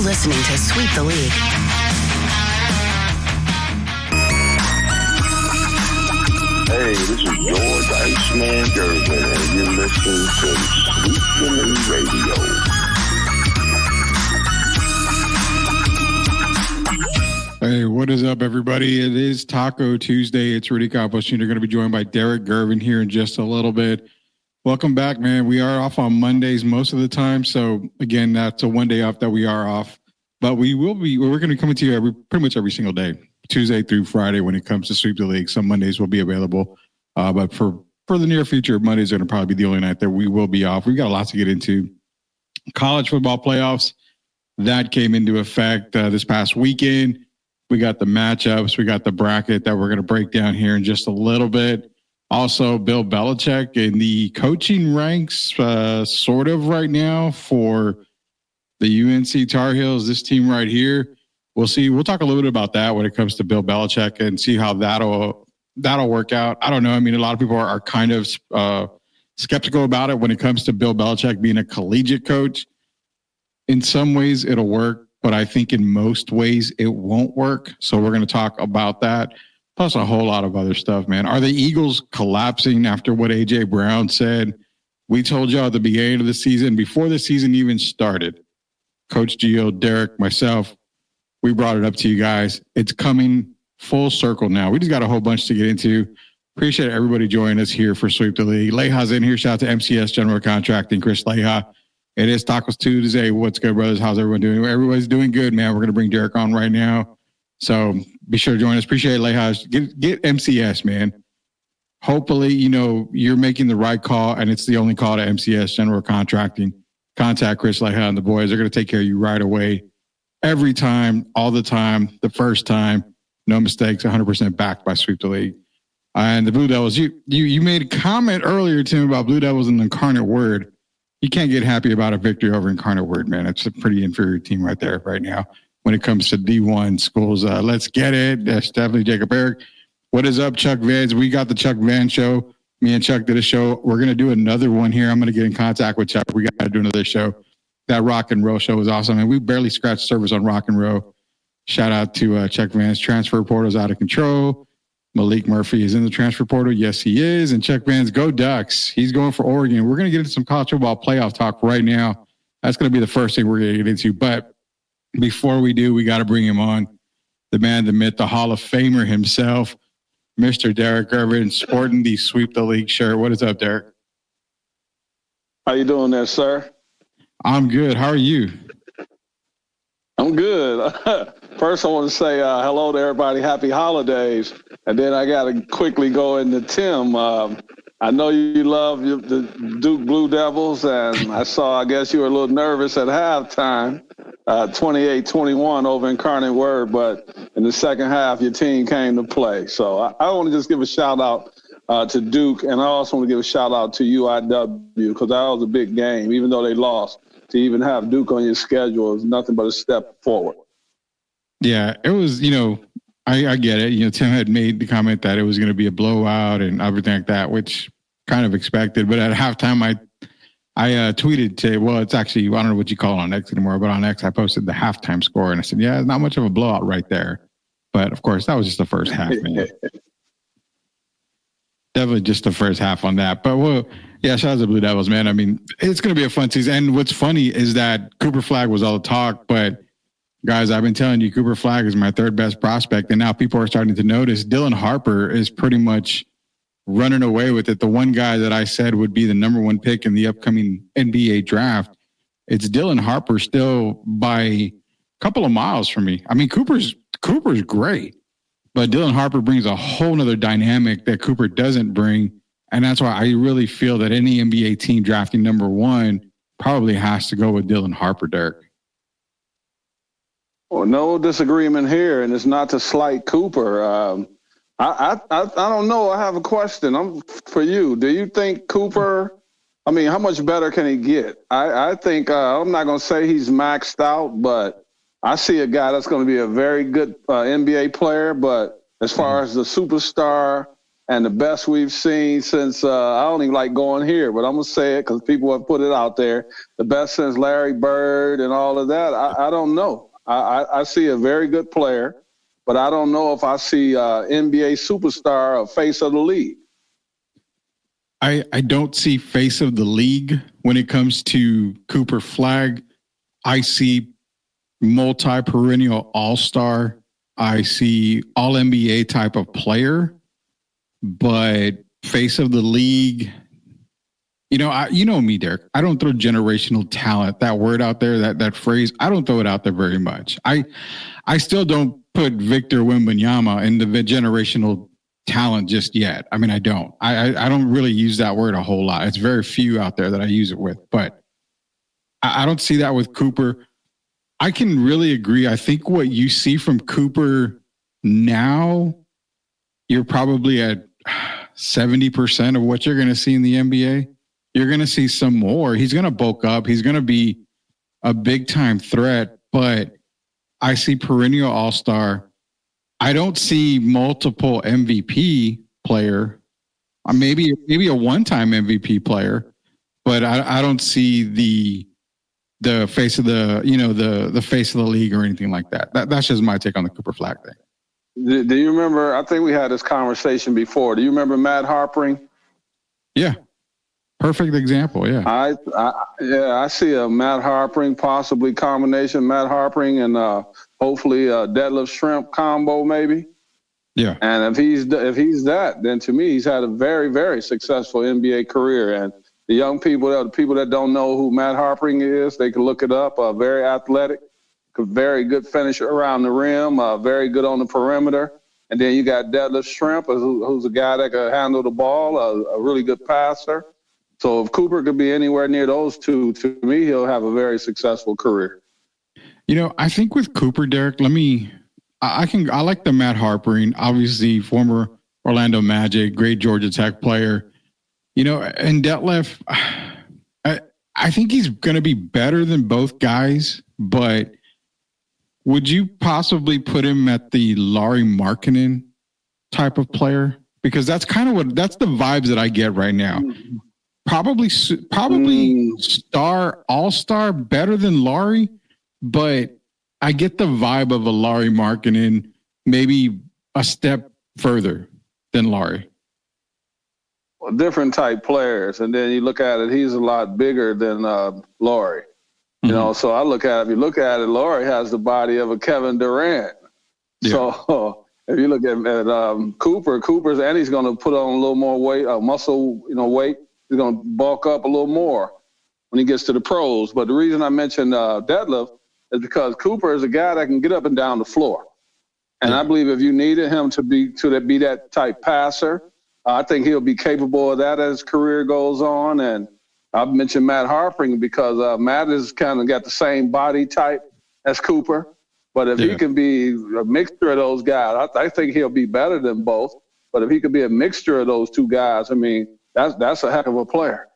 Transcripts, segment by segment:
listening to Sweep the League. Hey, this is George Iceman Gervin, and you're listening to Sweep the League Radio. Hey, what is up, everybody? It is Taco Tuesday. It's Rudy Campos Jr. Going to be joined by Derek Gervin here in just a little bit. Welcome back, man. We are off on Mondays most of the time. So, again, that's a one day off that we are off. But we're going to be coming to you pretty much every single day, Tuesday through Friday when it comes to Sweep the League. Some Mondays will be available. But for the near future, Mondays are going to probably be the only night that we will be off. We've got a lot to get into. College football playoffs, that came into effect this past weekend. We got the matchups. We got the bracket that we're going to break down here in just a little bit. Also, Bill Belichick in the coaching ranks sort of right now for the UNC Tar Heels, this team right here. We'll see. We'll talk a little bit about that when it comes to Bill Belichick and see how that'll work out. I don't know. I mean, a lot of people are kind of skeptical about it when it comes to Bill Belichick being a collegiate coach. In some ways, it'll work. But I think in most ways it won't work. So we're going to talk about that, plus a whole lot of other stuff, man. Are the Eagles collapsing after what A.J. Brown said? We told y'all at the beginning of the season, before the season even started, Coach Gio, Derek, myself, we brought it up to you guys. It's coming full circle now. We just got a whole bunch to get into. Appreciate everybody joining us here for Sweep the League. Leha's in here. Shout out to MCS General Contracting, Chris Leha. It is Tacos Tuesday. What's good, brothers? How's everyone doing? Everybody's doing good, man. We're going to bring Derek on right now. So be sure to join us. Appreciate it, Leha. Get MCS, man. Hopefully, you're making the right call, and it's the only call to MCS General Contracting. Contact Chris Leha and the boys. They're going to take care of you right away. Every time, all the time, the first time. No mistakes, 100% backed by Sweep the League. And the Blue Devils, you made a comment earlier, Tim, about Blue Devils and Incarnate Word. You can't get happy about a victory over Incarnate Word, man. It's a pretty inferior team right there right now when it comes to D1 schools. Let's get it. That's definitely Jacob Eric. What is up, Chuck Vans? We got the Chuck Van Show. Me and Chuck did a show. We're going to do another one here. I'm going to get in contact with Chuck. We got to do another show. That Rock and Roll show was awesome. And we barely scratched surface on Rock and Roll. Shout out to Chuck Vans. Transfer portal's out of control. Malik Murphy is in the transfer portal. Yes, he is. And Chuck Vans, go Ducks. He's going for Oregon. We're going to get into some college football playoff talk right now. That's going to be the first thing we're going to get into. But before we do, we got to bring him on. The man, the myth, the Hall of Famer himself, Mr. Derek Gervin, sporting the Sweep the League shirt. What is up, Derek? How you doing there, sir? I'm good. How are you? I'm good. First, I want to say hello to everybody. Happy holidays. And then I got to quickly go into Tim. I know you love the Duke Blue Devils, and I guess you were a little nervous at halftime, 28-21 over Incarnate Word, but in the second half, your team came to play. So I want to just give a shout-out to Duke, and I also want to give a shout-out to UIW because that was a big game, even though they lost. To even have Duke on your schedule is nothing but a step forward. Yeah, it was, I get it. Tim had made the comment that it was going to be a blowout and everything like that, which kind of expected. But at halftime, I tweeted to, well, it's actually, I don't know what you call it on X anymore, but on X, I posted the halftime score. And I said, yeah, it's not much of a blowout right there. But, of course, that was just the first half, man. Definitely just the first half on that. But, well, yeah, shout out to the Blue Devils, man. I mean, it's going to be a fun season. And what's funny is that Cooper Flagg was all the talk, but guys, I've been telling you, Cooper Flagg is my third best prospect. And now people are starting to notice Dylan Harper is pretty much running away with it. The one guy that I said would be the number one pick in the upcoming NBA draft, it's Dylan Harper still by a couple of miles from me. I mean, Cooper's great, but Dylan Harper brings a whole nother dynamic that Cooper doesn't bring. And that's why I really feel that any NBA team drafting number one probably has to go with Dylan Harper, Derek. Well, no disagreement here, and it's not to slight Cooper. I don't know. I have a question for you. Do you think Cooper, how much better can he get? I think, I'm not going to say he's maxed out, but I see a guy that's going to be a very good NBA player. But as far as the superstar, And the best we've seen since, I don't even like going here, but I'm going to say it because people have put it out there. The best since Larry Bird and all of that, I don't know. I see a very good player, but I don't know if I see NBA superstar or face of the league. I don't see face of the league when it comes to Cooper Flag. I see multi-perennial all-star. I see all-NBA type of player. But face of the league, you know me, Derek. I don't throw generational talent, that word out there, that phrase. I don't throw it out there very much. I still don't put Victor Wembanyama in the generational talent just yet. I mean, I don't. I don't really use that word a whole lot. It's very few out there that I use it with. But I don't see that with Cooper. I can really agree. I think what you see from Cooper now, you're probably at 70% of what you're going to see in the NBA. You're going to see some more. He's going to bulk up. He's going to be a big time threat, but I see perennial all-star. I don't see multiple MVP player. Maybe a one-time MVP player, but I don't see the face of the face of the league or anything like that. That's just my take on the Cooper Flag thing. Do you remember? I think we had this conversation before. Do you remember Matt Harpering? Yeah, perfect example. Yeah, I see a Matt Harpering possibly combination, Matt Harpering and hopefully a deadlift shrimp combo maybe. Yeah, and if he's that, then to me he's had a very, very successful NBA career. And the young people, the people that don't know who Matt Harpering is, they can look it up. Very athletic. Very good finisher around the rim, very good on the perimeter. And then you got Deadlift Shrimp, who's a guy that can handle the ball, a really good passer. So if Cooper could be anywhere near those two, to me, he'll have a very successful career. I think with Cooper, Derek, I like the Matt Harpering, obviously former Orlando Magic, great Georgia Tech player. And Detlef, I think he's going to be better than both guys, but would you possibly put him at the Lauri Markkanen type of player? Because that's kind of that's the vibes that I get right now. Probably star, all-star, better than Lauri, but I get the vibe of a Lauri Markkanen, maybe a step further than Lauri. Well, different type players, and then you look at it, he's a lot bigger than Lauri. So I look at it, if you look at it, Lauri has the body of a Kevin Durant. Yeah. So if you look at Cooper's, and he's going to put on a little more weight, muscle, weight. He's going to bulk up a little more when he gets to the pros. But the reason I mentioned deadlift is because Cooper is a guy that can get up and down the floor. And I believe if you needed him to be that type passer, I think he'll be capable of that as his career goes on. And I've mentioned Matt Harpering because Matt has kind of got the same body type as Cooper. But if he can be a mixture of those guys, I think he'll be better than both. But if he could be a mixture of those two guys, I mean, that's a heck of a player.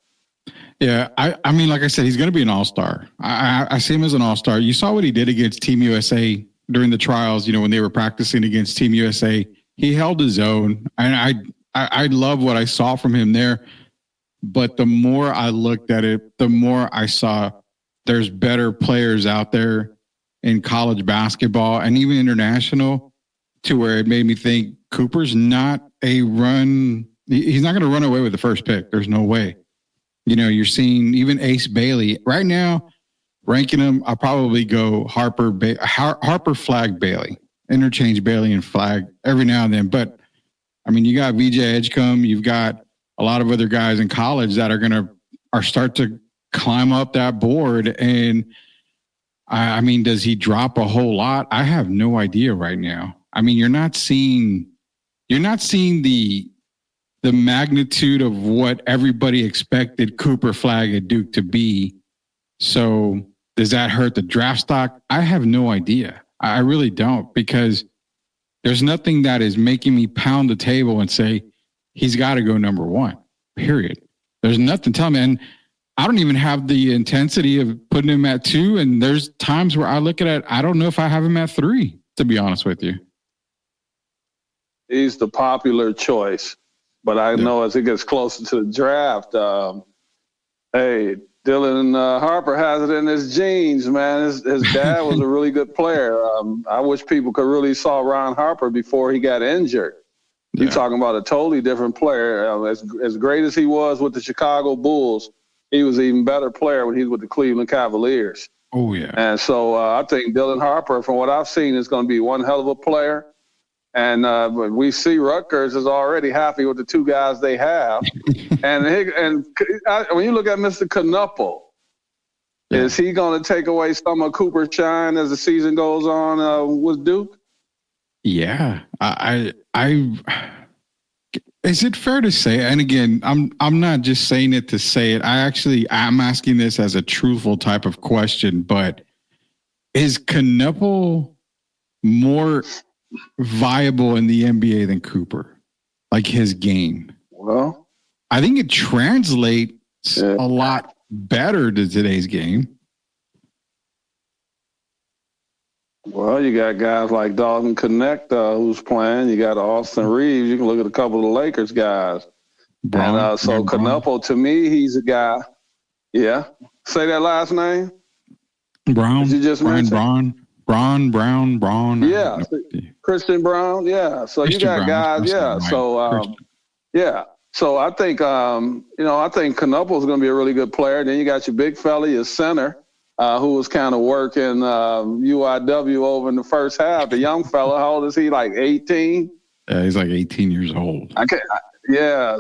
Yeah, I mean, like I said, he's going to be an all-star. I see him as an all-star. You saw what he did against Team USA during the trials, when they were practicing against Team USA. He held his own, and I love what I saw from him there. But the more I looked at it, the more I saw there's better players out there in college basketball and even international, to where it made me think Cooper's not a run. He's not going to run away with the first pick. There's no way. You're seeing even Ace Bailey right now, ranking him. I'll probably go Harper, Flag, Bailey, interchange Bailey and Flag every now and then. But I mean, you got VJ Edgecombe, you've got a lot of other guys in college that are start to climb up that board. And I mean, does he drop a whole lot? I have no idea right now. I mean, you're not seeing the magnitude of what everybody expected Cooper Flag at Duke to be. So does that hurt the draft stock? I have no idea. I really don't, because there's nothing that is making me pound the table and say, he's got to go number one, period. There's nothing telling me. And I don't even have the intensity of putting him at 2. And there's times where I look at it, I don't know if I have him at 3, to be honest with you. He's the popular choice. But I know as it gets closer to the draft, hey, Dylan Harper has it in his genes, man. His dad was a really good player. I wish people could really saw Ron Harper before he got injured. You're talking about a totally different player. As great as he was with the Chicago Bulls, he was an even better player when he was with the Cleveland Cavaliers. Oh, yeah. And so I think Dylan Harper, from what I've seen, is going to be one hell of a player. And we see Rutgers is already happy with the two guys they have. and when you look at Mr. Knuppel, is he going to take away some of Cooper's shine as the season goes on with Duke? Yeah, I is it fair to say? And again, I'm not just saying it to say it. I'm asking this as a truthful type of question. But is Knuppel more viable in the NBA than Cooper? Like his game? Well, I think it translates a lot better to today's game. Well, you got guys like Dalton Connect who's playing. You got Austin Reeves. You can look at a couple of the Lakers guys. Brown, so Knuppel, to me, he's a guy. Yeah. Say that last name? Brown. Did you just mention? Brown. Yeah. Christian Brown. Yeah. So Christian you got Brown, guys. Yeah. So, yeah. So I think, I think Knuppel is going to be a really good player. Then you got your big fella, your center. Who was kind of working UIW over in the first half. The young fella, how old is he? Like 18? Yeah, he's like 18 years old.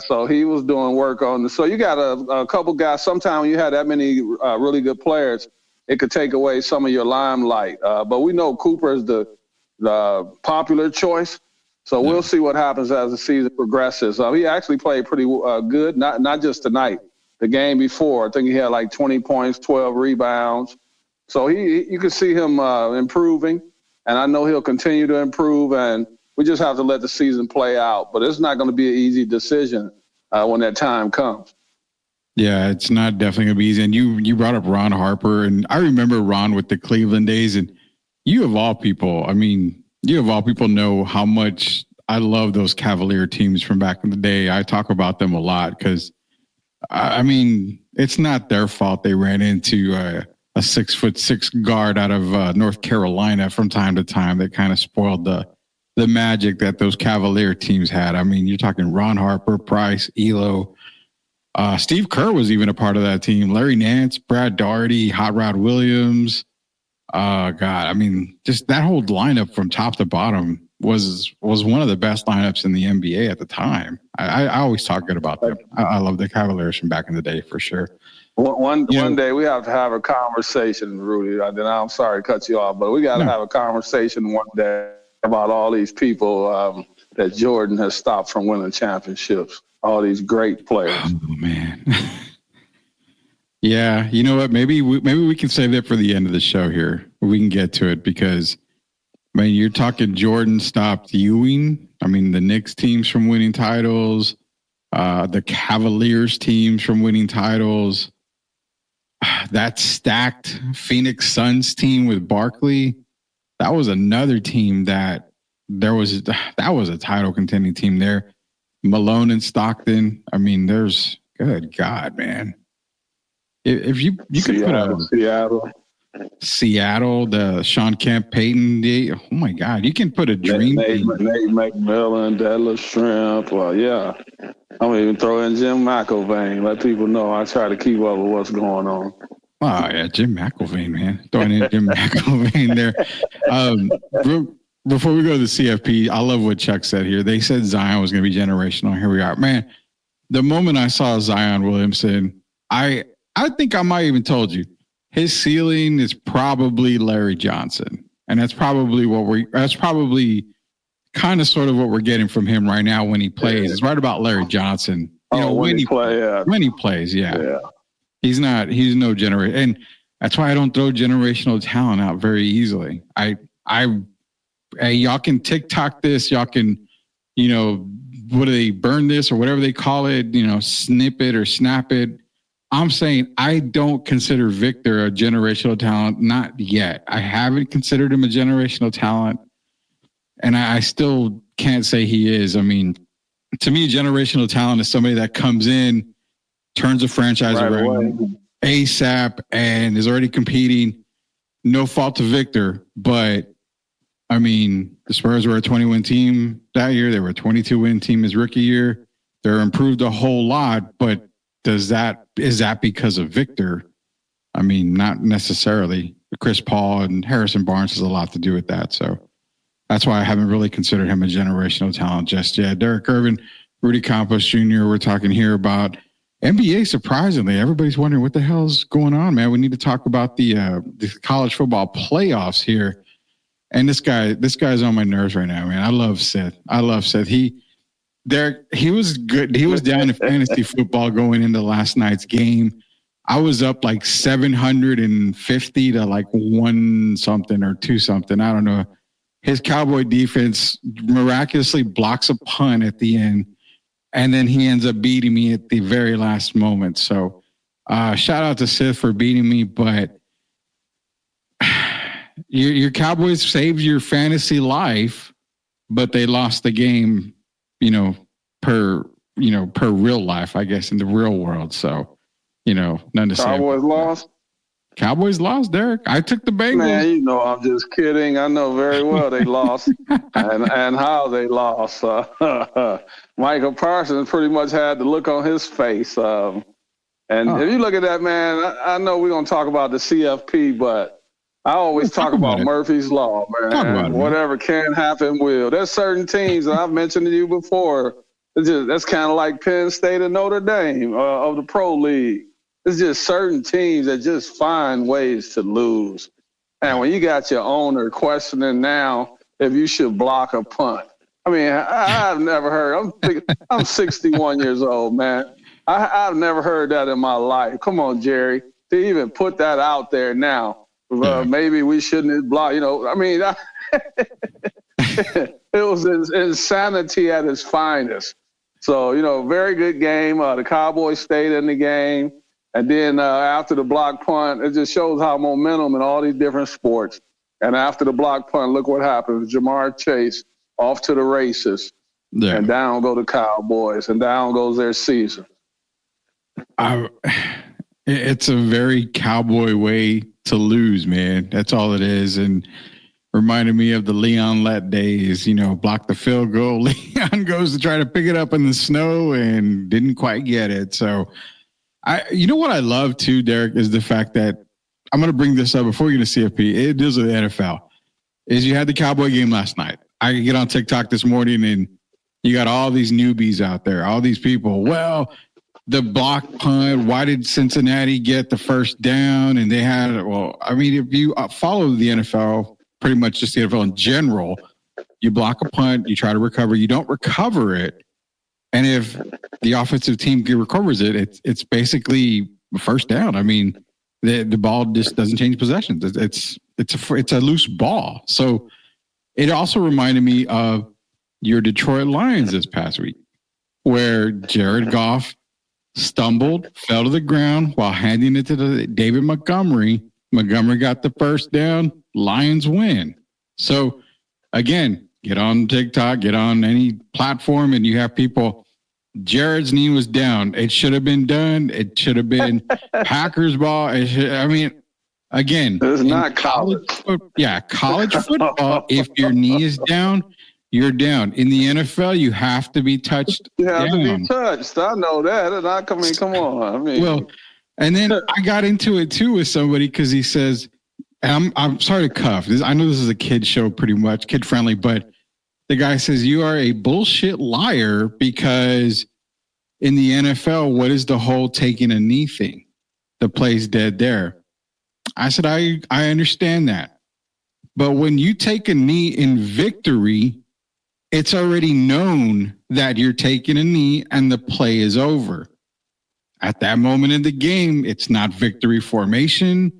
So he was doing work on so you got a couple guys. Sometimes when you have that many really good players, it could take away some of your limelight. But we know Cooper is the popular choice. So we'll see what happens as the season progresses. He actually played pretty good, not just tonight. The game before, I think he had like 20 points, 12 rebounds. So you can see him improving, and I know he'll continue to improve, and we just have to let the season play out. But it's not going to be an easy decision when that time comes. Yeah, it's not definitely going to be easy. And you brought up Ron Harper, and I remember Ron with the Cleveland days, and you of all people know how much I love those Cavalier teams from back in the day. I talk about them a lot because I mean, it's not their fault they ran into a 6'6" guard out of North Carolina from time to time that kind of spoiled the magic that those Cavalier teams had. I mean, you're talking Ron Harper, Price, Elo. Steve Kerr was even a part of that team. Larry Nance, Brad Daugherty, Hot Rod Williams. God, I mean, just that whole lineup from top to bottom was one of the best lineups in the NBA at the time. I always talk good about them. I love the Cavaliers from back in the day for sure. One day we have to have a conversation, Rudy. I'm sorry to cut you off, but we got to have a conversation one day about all these people that Jordan has stopped from winning championships. All these great players. Oh man. Yeah, you know what? Maybe we can save that for the end of the show here. We can get to it because, I mean, you're talking Jordan stopped Ewing. I mean, the Knicks teams from winning titles, the Cavaliers teams from winning titles. That stacked Phoenix Suns team with Barkley, that was another team that was a title contending team there. Malone and Stockton. I mean, there's good God, man. If you could put Seattle, the Sean Kemp, Peyton, oh my God, you can put a dream. Nate McMillan, Deadlift Shrimp. Well, yeah. I'm gonna even throw in Jim McIlvaine. Let people know I try to keep up with what's going on. Oh yeah, Jim McIlvaine, man. Throwing in Jim McIlvaine there. Before we go to the CFP, I love what Chuck said here. They said Zion was going to be generational. Here we are, man. The moment I saw Zion Williamson, I think I might even told you his ceiling is probably Larry Johnson, and that's probably kind of sort of what we're getting from him right now when he plays. It's right about Larry Johnson. When he plays, yeah. He's no generation, and that's why I don't throw generational talent out very easily. Hey, y'all can TikTok this, y'all can, what do they burn this or whatever they call it, snip it or snap it. I'm saying I don't consider Victor a generational talent, not yet. I haven't considered him a generational talent, and I still can't say he is. I mean, to me, generational talent is somebody that comes in, turns a franchise around ASAP, and is already competing. No fault to Victor, but I mean, the Spurs were a 20-win team that year. They were a 22-win team his rookie year. They're improved a whole lot, but is that because of Victor? I mean, not necessarily. Chris Paul and Harrison Barnes has a lot to do with that. So that's why I haven't really considered him a generational talent just yet. Derek Irvin, Rudy Campos Jr., we're talking here about NBA. Surprisingly, everybody's wondering what the hell's going on, man. We need to talk about the college football playoffs here. And this guy's on my nerves right now, man. I love Seth. He was good. He was down in fantasy football going into last night's game. I was up like 750 to like 1 something or 2 something. I don't know. His Cowboy defense miraculously blocks a punt at the end, and then he ends up beating me at the very last moment. So shout out to Sith for beating me, but your Cowboys saved your fantasy life, but they lost the game, per real life, I guess, in the real world. So, none to say. Cowboys lost, Derek. I took the Bengals. Man, I'm just kidding. I know very well they lost and how they lost. Michael Parsons pretty much had the look on his face. If you look at that, man, I know we're going to talk about the CFP, but I always talk about Murphy's Law, man. Whatever can happen will. There's certain teams that I've mentioned to you before. That's kind of like Penn State and Notre Dame of the Pro League. It's just certain teams that just find ways to lose. And when you got your owner questioning now if you should block a punt, I mean, I've never heard. I'm 61 years old, man. I've never heard that in my life. Come on, Jerry, to even put that out there now. Maybe we shouldn't block. I mean, it was insanity at its finest. So, very good game. The Cowboys stayed in the game. And then after the block punt, it just shows how momentum in all these different sports. And after the block punt, look what happens. Jamar Chase off to the races. Yeah. And down go the Cowboys. And down goes their season. It's a very Cowboy way to lose, man. That's all it is. And reminded me of the Leon Lett days, block the field goal. Leon goes to try to pick it up in the snow and didn't quite get it. So, what I love too, Derek, is the fact that I'm going to bring this up before you get to CFP. It deals with the NFL. Is you had the Cowboy game last night. I get on TikTok this morning and you got all these newbies out there, all these people. Well, the block punt, why did Cincinnati get the first down? And they had, if you follow the NFL, pretty much just the NFL in general, you block a punt, you try to recover, you don't recover it. And if the offensive team recovers it, it's basically a first down. I mean, the ball just doesn't change possessions. It's a loose ball. So it also reminded me of your Detroit Lions this past week, where Jared Goff stumbled, fell to the ground while handing it to David Montgomery. Montgomery got the first down. Lions win. So again, get on TikTok, get on any platform, and you have people. Jared's knee was down. It should have been done. It should have been Packers ball. Again, it's not college. College football. If your knee is down, you're down. In the NFL, you have to be touched. You have to be touched. I know that. Come on. And then I got into it too with somebody because he says, and I'm sorry to cuff. I know this is a kid show, pretty much kid friendly, but the guy says you are a bullshit liar because in the NFL, what is the whole taking a knee thing? The play's dead there. I said, I understand that. But when you take a knee in victory, it's already known that you're taking a knee and the play is over. At that moment in the game, it's not victory formation.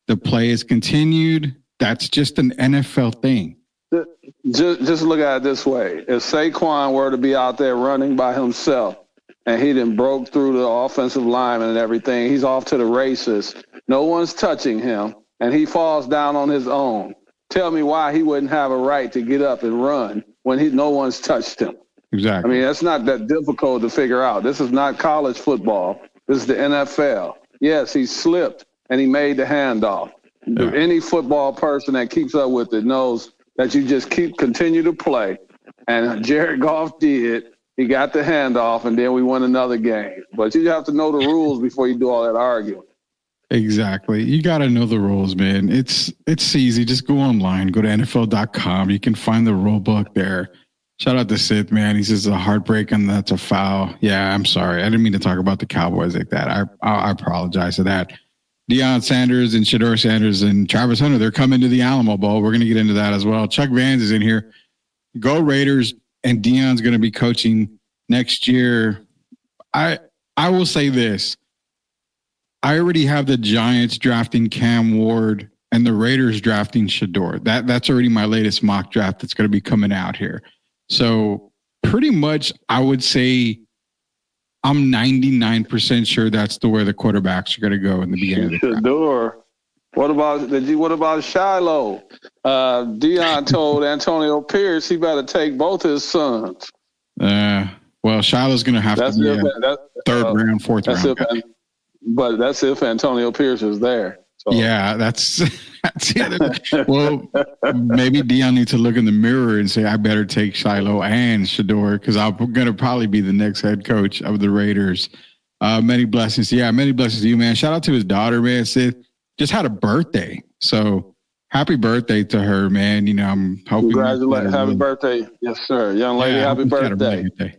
The play is continued. That's just an NFL thing. Just look at it this way. If Saquon were to be out there running by himself and he done broke through the offensive lineman and everything, he's off to the races. No one's touching him, and he falls down on his own. Tell me why he wouldn't have a right to get up and run when no one's touched him. Exactly. I mean, that's not that difficult to figure out. This is not college football. This is the NFL. Yes, he slipped and he made the handoff. Yeah. Any football person that keeps up with it knows that you just continue to play. And Jared Goff did. He got the handoff, and then we won another game. But you have to know the rules before you do all that arguing. Exactly. You got to know the rules, man. It's easy. Just go online, go to NFL.com. You can find the rule book there. Shout out to Sith, man. He says a heartbreak and that's a foul. Yeah, I'm sorry. I didn't mean to talk about the Cowboys like that. I apologize for that. Deion Sanders and Shedeur Sanders and Travis Hunter, they're coming to the Alamo Bowl. We're going to get into that as well. Chuck Vans is in here. Go Raiders, and Deion's going to be coaching next year. I will say this. I already have the Giants drafting Cam Ward and the Raiders drafting Shedeur. That's already my latest mock draft that's going to be coming out here. So pretty much I would say I'm 99% sure that's the way the quarterbacks are going to go in the beginning of the draft. Shedeur. What about Shiloh? Deion told Antonio Pierce he better take both his sons. Well, Shiloh's going to have to be a third round, fourth round guy. But that's if Antonio Pierce is there. So. Yeah, that's it. Well, maybe Deion needs to look in the mirror and say, I better take Shiloh and Shedeur because I'm going to probably be the next head coach of the Raiders. Many blessings. Yeah, many blessings to you, man. Shout out to his daughter, man. Sid just had a birthday. So happy birthday to her, man. You know, I'm hoping. Congratulations. Happy birthday. Yes, sir. Young lady, happy birthday.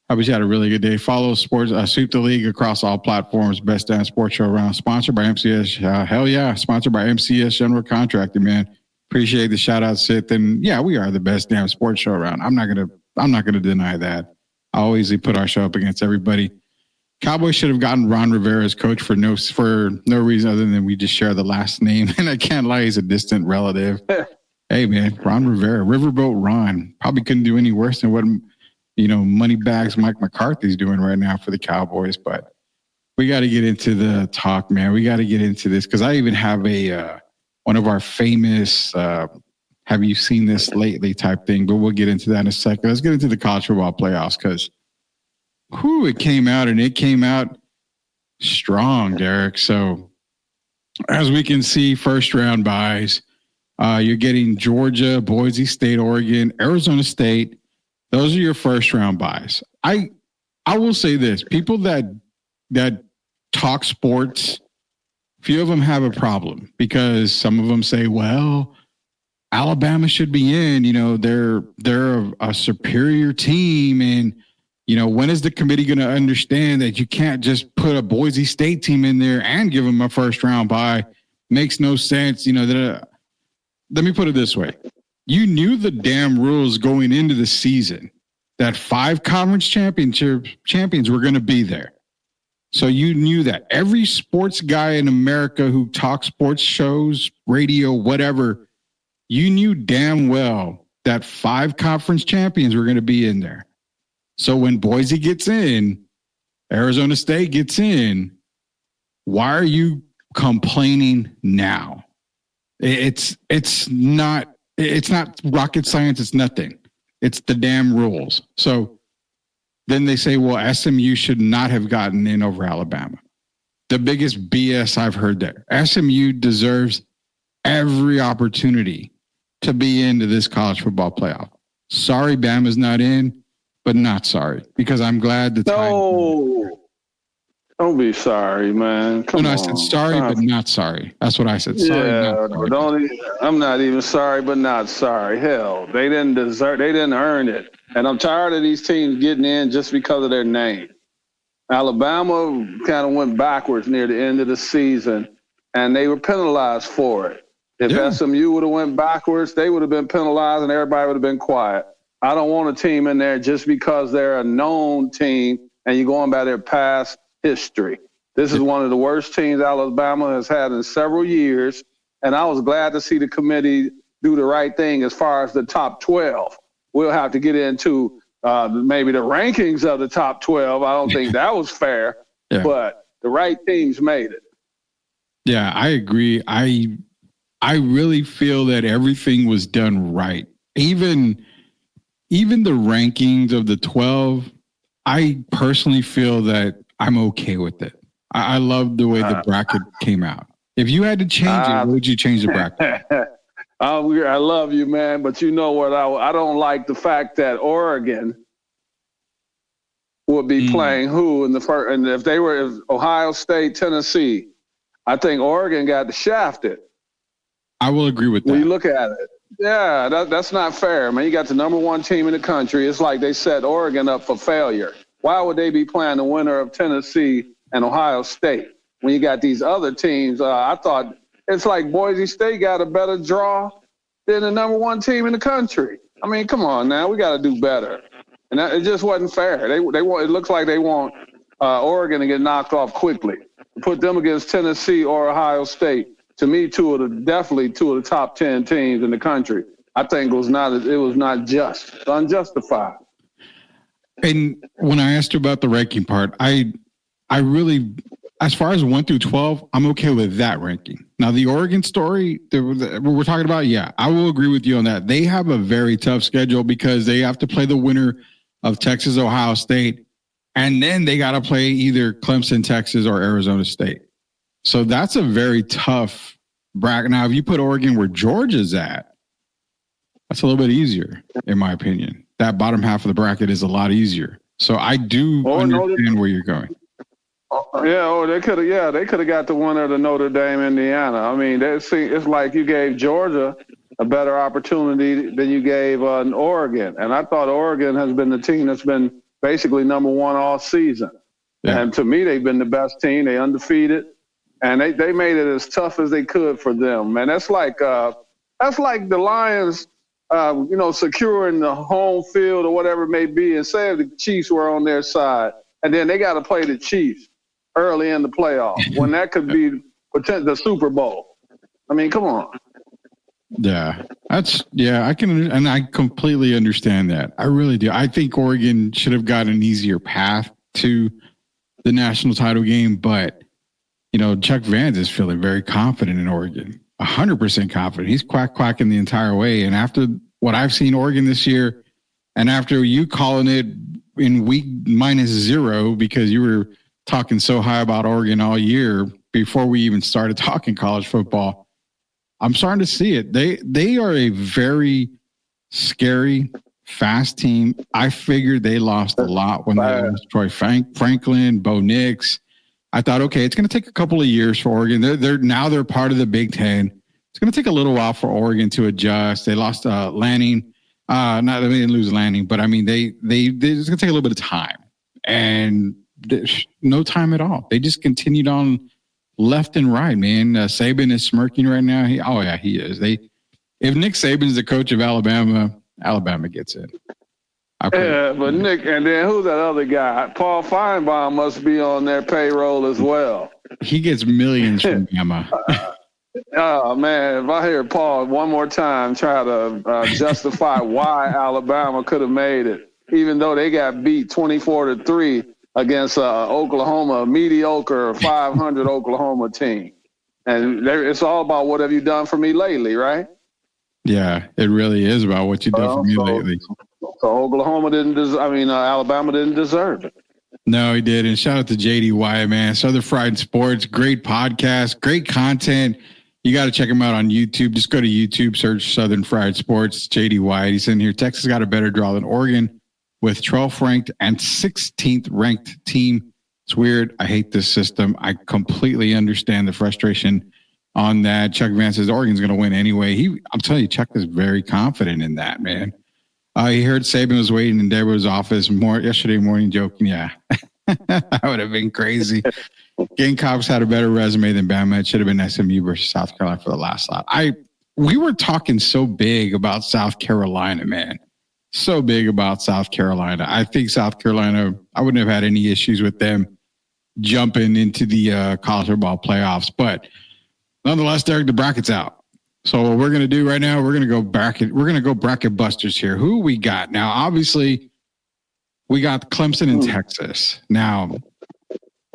I wish you had a really good day. Follow sports, Sweep the League across all platforms. Best damn sports show around. Sponsored by MCS. Hell yeah. Sponsored by MCS General Contracting, man. Appreciate the shout out, Sith. And yeah, we are the best damn sports show around. I'm not gonna deny that. I always put our show up against everybody. Cowboys should have gotten Ron Rivera as coach for no reason other than we just share the last name. And I can't lie, he's a distant relative. Hey man, Ron Rivera, Riverboat Ron, probably couldn't do any worse than what Moneybags Mike McCarthy's doing right now for the Cowboys. But we got to get into the talk, man. We got to get into this because I even have one of our famous have you seen this lately type thing, but we'll get into that in a second. Let's get into the college football playoffs because it came out strong, Derek. So as we can see, first round buys, you're getting Georgia, Boise State, Oregon, Arizona State. Those are your first round buys. I will say this, people that talk sports, few of them have a problem because some of them say, well, Alabama should be in, they're a superior team. And, when is the committee going to understand that you can't just put a Boise State team in there and give them a first round buy? Makes no sense. Let me put it this way. You knew the damn rules going into the season that 5 conference champions were going to be there. So you knew that. Every sports guy in America who talks sports shows, radio, whatever, you knew damn well that 5 conference champions were going to be in there. So when Boise gets in, Arizona State gets in, why are you complaining now? It's not rocket science. It's nothing. It's the damn rules. So then they say, well, SMU should not have gotten in over Alabama. The biggest BS I've heard there. SMU deserves every opportunity to be into this college football playoff. Sorry, Bama's not in, but not sorry because I'm glad the time. Don't be sorry, man. Come on. I said sorry, but not sorry. That's what I said. Sorry, not sorry. I'm not even sorry, but not sorry. Hell, they didn't earn it. And I'm tired of these teams getting in just because of their name. Alabama kind of went backwards near the end of the season, and they were penalized for it. If SMU would have went backwards, they would have been penalized and everybody would have been quiet. I don't want a team in there just because they're a known team and you're going by their past history. This is one of the worst teams Alabama has had in several years, and I was glad to see the committee do the right thing as far as the top 12. We'll have to get into maybe the rankings of the top 12. I don't think that was fair, but the right teams made it. Yeah, I agree. I really feel that everything was done right. Even even the rankings of the 12, I personally feel that I'm okay with it. I love the way the bracket came out. If you had to change it, what would you change the bracket? I love you, man, but you know what? I don't like the fact that Oregon would be playing who in the first, and if Ohio State, Tennessee, I think Oregon got shafted. I will agree with that. When you look at it, yeah, that's not fair, man. You got the number one team in the country. It's like they set Oregon up for failure. Why would they be playing the winner of Tennessee and Ohio State when you got these other teams? I thought it's like Boise State got a better draw than the number one team in the country. I mean, come on now, we got to do better. And it just wasn't fair. They want. It looks like they want Oregon to get knocked off quickly. Put them against Tennessee or Ohio State. To me, definitely two of the top 10 teams in the country. I think it was not just. It's unjustified. And when I asked you about the ranking part, I really, as far as 1 through 12, I'm okay with that ranking. Now, the Oregon story we're talking about, yeah, I will agree with you on that. They have a very tough schedule because they have to play the winner of Texas, Ohio State, and then they got to play either Clemson, Texas, or Arizona State. So that's a very tough bracket. Now, if you put Oregon where Georgia's at, that's a little bit easier, in my opinion. That bottom half of the bracket is a lot easier. So I do understand where you're going. They could have got the winner of the Notre Dame, Indiana. I mean, it's like you gave Georgia a better opportunity than you gave Oregon. And I thought Oregon has been the team that's been basically number one all season. Yeah. And to me, they've been the best team. They undefeated. And they made it as tough as they could for them. Man, that's like the Lions, securing the home field or whatever it may be. And say if the Chiefs were on their side, and then they got to play the Chiefs early in the playoffs when that could be the Super Bowl. I mean, come on. Yeah, I completely understand that. I really do. I think Oregon should have got an easier path to the national title game, but Chuck Vance is feeling very confident in Oregon, 100% confident. He's quacking the entire way. And after what I've seen Oregon this year, and after you calling it in week -0 because you were talking so high about Oregon all year before we even started talking college football, I'm starting to see it. They are a very scary, fast team. I figured they lost a lot when they lost Troy Franklin, Bo Nix. I thought, okay, it's going to take a couple of years for Oregon. They're part of the Big Ten. It's going to take a little while for Oregon to adjust. They lost Lanning. They didn't lose Lanning, but I mean, it's going to take a little bit of time, and there's no time at all. They just continued on left and right, man. Saban is smirking right now. He is. If Nick Saban is the coach of Alabama, Alabama gets it. Yeah, but Nick, and then who's that other guy? Paul Feinbaum must be on their payroll as well. He gets millions from Bama. Oh, man, if I hear Paul one more time try to justify why Alabama could have made it, even though they got beat 24-3 against Oklahoma, a mediocre 500 Oklahoma team. And it's all about what have you done for me lately, right? Yeah, it really is about what you've done for me lately. So Alabama didn't deserve it. No, he did. And shout out to JD Wyatt, man. Southern Fried Sports, great podcast, great content. You got to check him out on YouTube. Just go to YouTube, search Southern Fried Sports, JD Wyatt. He's in here. Texas got a better draw than Oregon with 12th ranked and 16th ranked team. It's weird. I hate this system. I completely understand the frustration on that. Chuck Vance says Oregon's going to win anyway. I'm telling you, Chuck is very confident in that, man. He heard Saban was waiting in Deborah's office yesterday morning joking. Yeah, that would have been crazy. Gamecocks had a better resume than Bama. It should have been SMU versus South Carolina for the last slot. We were talking so big about South Carolina, man. So big about South Carolina. I think South Carolina, I wouldn't have had any issues with them jumping into the college football playoffs. But nonetheless, Derek, the bracket's out. So what we're going to do right now, we're going to go bracket busters here. Who we got? Now, obviously, we got Clemson and Texas. Now,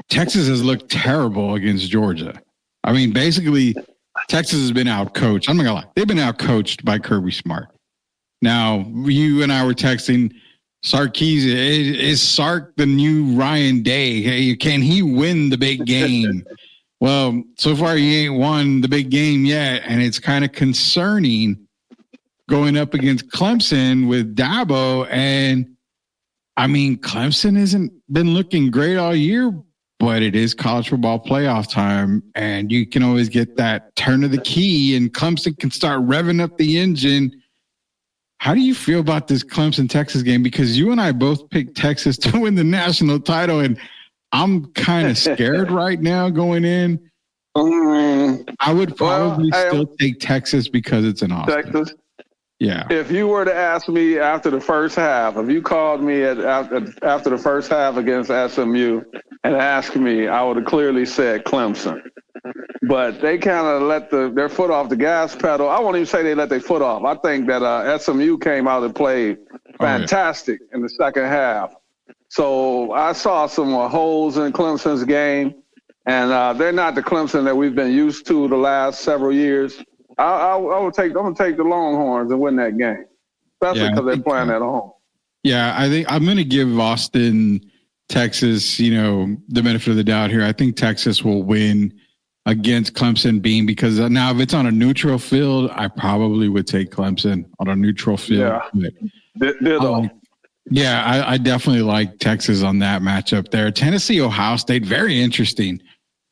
Texas has looked terrible against Georgia. I mean, basically, Texas has been outcoached. I'm not going to lie. They've been outcoached by Kirby Smart. Now, you and I were texting Sarkisian. Is Sark the new Ryan Day? Hey, can he win the big game? Well, so far he ain't won the big game yet, and it's kind of concerning going up against Clemson with Dabo. And I mean, Clemson hasn't been looking great all year, but it is college football playoff time, and you can always get that turn of the key, and Clemson can start revving up the engine. How do you feel about this Clemson-Texas game? Because you and I both picked Texas to win the national title, and I'm kind of scared right now going in. I would probably still take Texas because it's in Austin. Texas? Yeah. If you were to ask me after the first half, if you called me after the first half against SMU and asked me, I would have clearly said Clemson. But they kind of let their foot off the gas pedal. I won't even say they let their foot off. I think that SMU came out and played fantastic in the second half. So I saw some holes in Clemson's game, and they're not the Clemson that we've been used to the last several years. I'm gonna take the Longhorns and win that game, especially because they're playing at home. Yeah, I think I'm going to give Austin, Texas, the benefit of the doubt here. I think Texas will win against Clemson being, because now if it's on a neutral field, I probably would take Clemson on a neutral field. Yeah. I definitely like Texas on that matchup there. Tennessee, Ohio State, very interesting.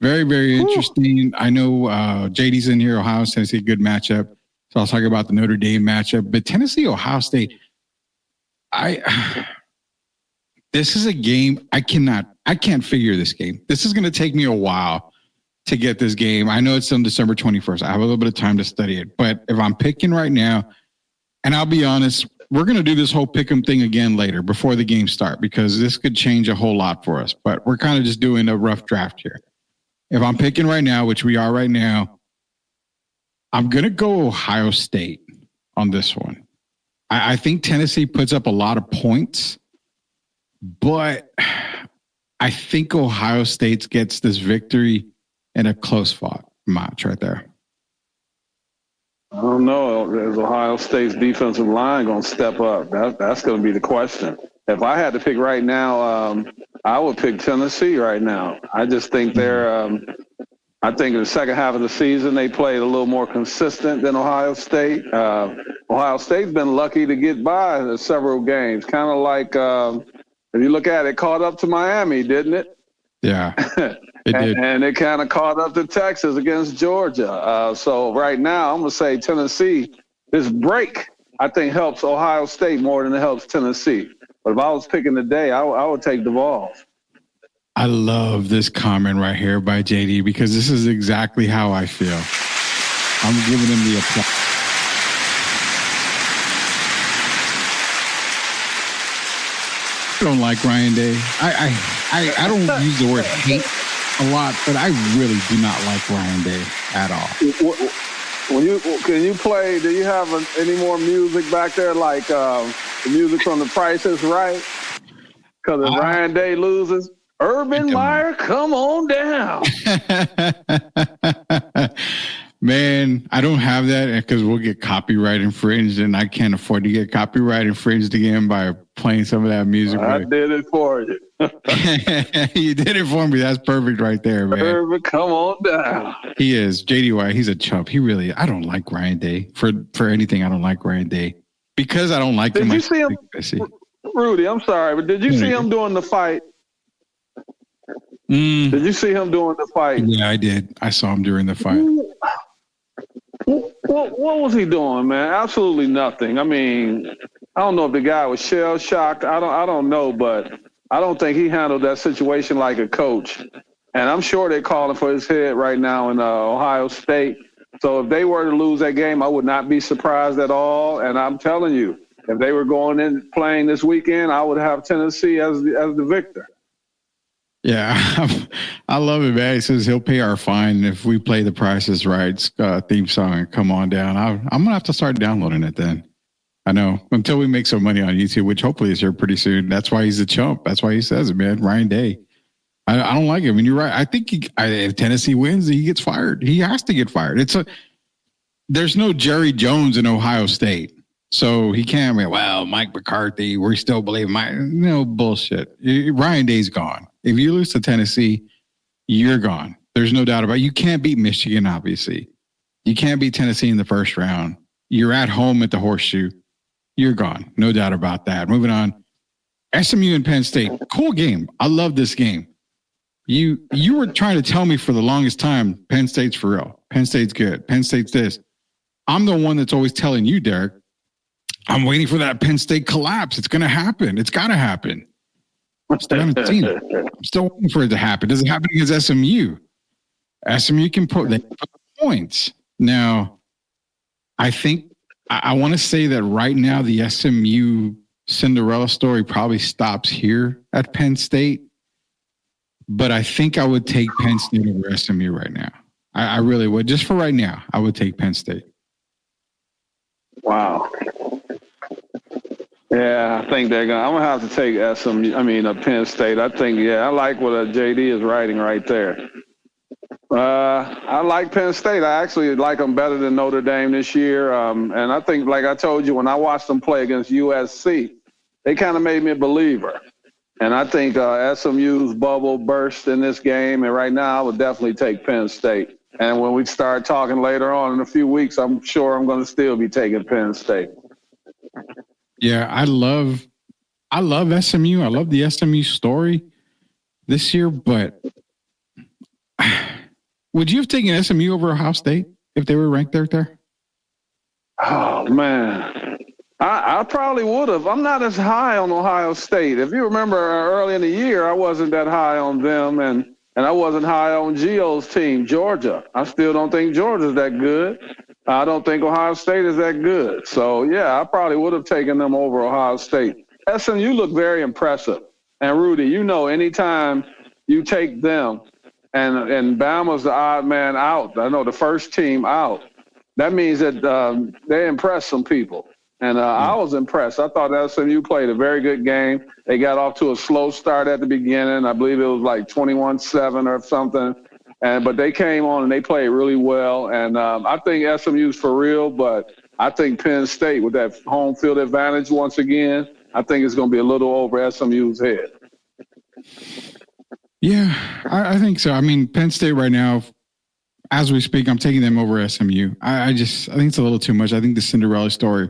Very, very interesting. I know JD's in here. Ohio State, Tennessee, good matchup. So I'll talk about the Notre Dame matchup. But Tennessee, Ohio State, this is a game I can't figure this game. This is going to take me a while to get this game. I know it's on December 21st. I have a little bit of time to study it. But if I'm picking right now, and I'll be honest, we're going to do this whole pick 'em thing again later before the game start, because this could change a whole lot for us. But we're kind of just doing a rough draft here. If I'm picking right now, which we are right now, I'm going to go Ohio State on this one. I think Tennessee puts up a lot of points, but I think Ohio State gets this victory in a close fought match right there. I don't know. Is Ohio State's defensive line going to step up? That's going to be the question. If I had to pick right now, I would pick Tennessee right now. I just think I think in the second half of the season, they played a little more consistent than Ohio State. Ohio State's been lucky to get by several games, kind of like, if you look at it, caught up to Miami, didn't it? Yeah, it did. And it kind of caught up to Texas against Georgia. So right now, I'm going to say Tennessee. This break, I think, helps Ohio State more than it helps Tennessee. But if I was picking today, I would take the Vols. I love this comment right here by JD, because this is exactly how I feel. I'm giving him the applause. I don't like Ryan Day. I don't use the word hate a lot, but I really do not like Ryan Day at all. Can you play? Do you have any more music back there, like the music from The Price is Right? Because if Ryan Day loses, Urban Meyer, come on down. Man, I don't have that because we'll get copyright infringed, and I can't afford to get copyright infringed again by playing some of that music. I did it for you. You did it for me. That's perfect right there, man. Urban, come on down. He is. JD White, he's a chump. I don't like Ryan Day. For anything, I don't like Ryan Day. Because I don't like him. Did you see him? Rudy, I'm sorry, but did you see him doing the fight? Did you see him doing the fight? Yeah, I did. I saw him during the fight. What was he doing, man? Absolutely nothing. I mean, I don't know if the guy was shell shocked. I don't know, but I don't think he handled that situation like a coach. And I'm sure they're calling for his head right now in Ohio State. So if they were to lose that game, I would not be surprised at all. And I'm telling you, if they were going in playing this weekend, I would have Tennessee as the victor. Yeah, I love it, man. He says he'll pay our fine if we play the Price is Right theme song and come on down. I'm going to have to start downloading it then. I know, until we make some money on YouTube, which hopefully is here pretty soon. That's why he's a chump. That's why he says it, man. Ryan Day. I don't like him. And you're right. I think if Tennessee wins, he gets fired. He has to get fired. There's no Jerry Jones in Ohio State. So he can't be, well, Mike McCarthy, we still believe Mike. No bullshit. Ryan Day's gone. If you lose to Tennessee, you're gone. There's no doubt about it. You can't beat Michigan, obviously. You can't beat Tennessee in the first round. You're at home at the Horseshoe. You're gone. No doubt about that. Moving on. SMU and Penn State. Cool game. I love this game. You were trying to tell me for the longest time, Penn State's for real. Penn State's good. Penn State's this. I'm the one that's always telling you, Derek, I'm waiting for that Penn State collapse. It's going to happen. It's got to happen. I still haven't seen it. I'm still waiting for it to happen. Does it happen against SMU? SMU can put points. Now, I think I want to say that right now the SMU Cinderella story probably stops here at Penn State. But I think I would take Penn State over SMU right now. I really would. Just for right now, I would take Penn State. Wow. Yeah, I think I'm going to have to take Penn State. I think, I like what JD is writing right there. I like Penn State. I actually like them better than Notre Dame this year. And I think, like I told you, when I watched them play against USC, they kind of made me a believer. And I think SMU's bubble burst in this game. And right now, I would definitely take Penn State. And when we start talking later on in a few weeks, I'm sure I'm going to still be taking Penn State. Yeah, I love SMU. I love the SMU story this year. But would you have taken SMU over Ohio State if they were ranked there? Oh, man. I probably would have. I'm not as high on Ohio State. If you remember early in the year, I wasn't that high on them, and I wasn't high on Gio's team, Georgia. I still don't think Georgia's that good. I don't think Ohio State is that good. So, yeah, I probably would have taken them over Ohio State. SMU looked very impressive. And, Rudy, anytime you take them and Bama's the odd man out, I know the first team out, that means that they impressed some people. And I was impressed. I thought SMU played a very good game. They got off to a slow start at the beginning. I believe it was like 21-7 or something. But they came on and they played really well. And I think SMU's for real, but I think Penn State with that home field advantage once again, I think it's going to be a little over SMU's head. Yeah, I think so. I mean, Penn State right now, as we speak, I'm taking them over SMU. I think it's a little too much. I think the Cinderella story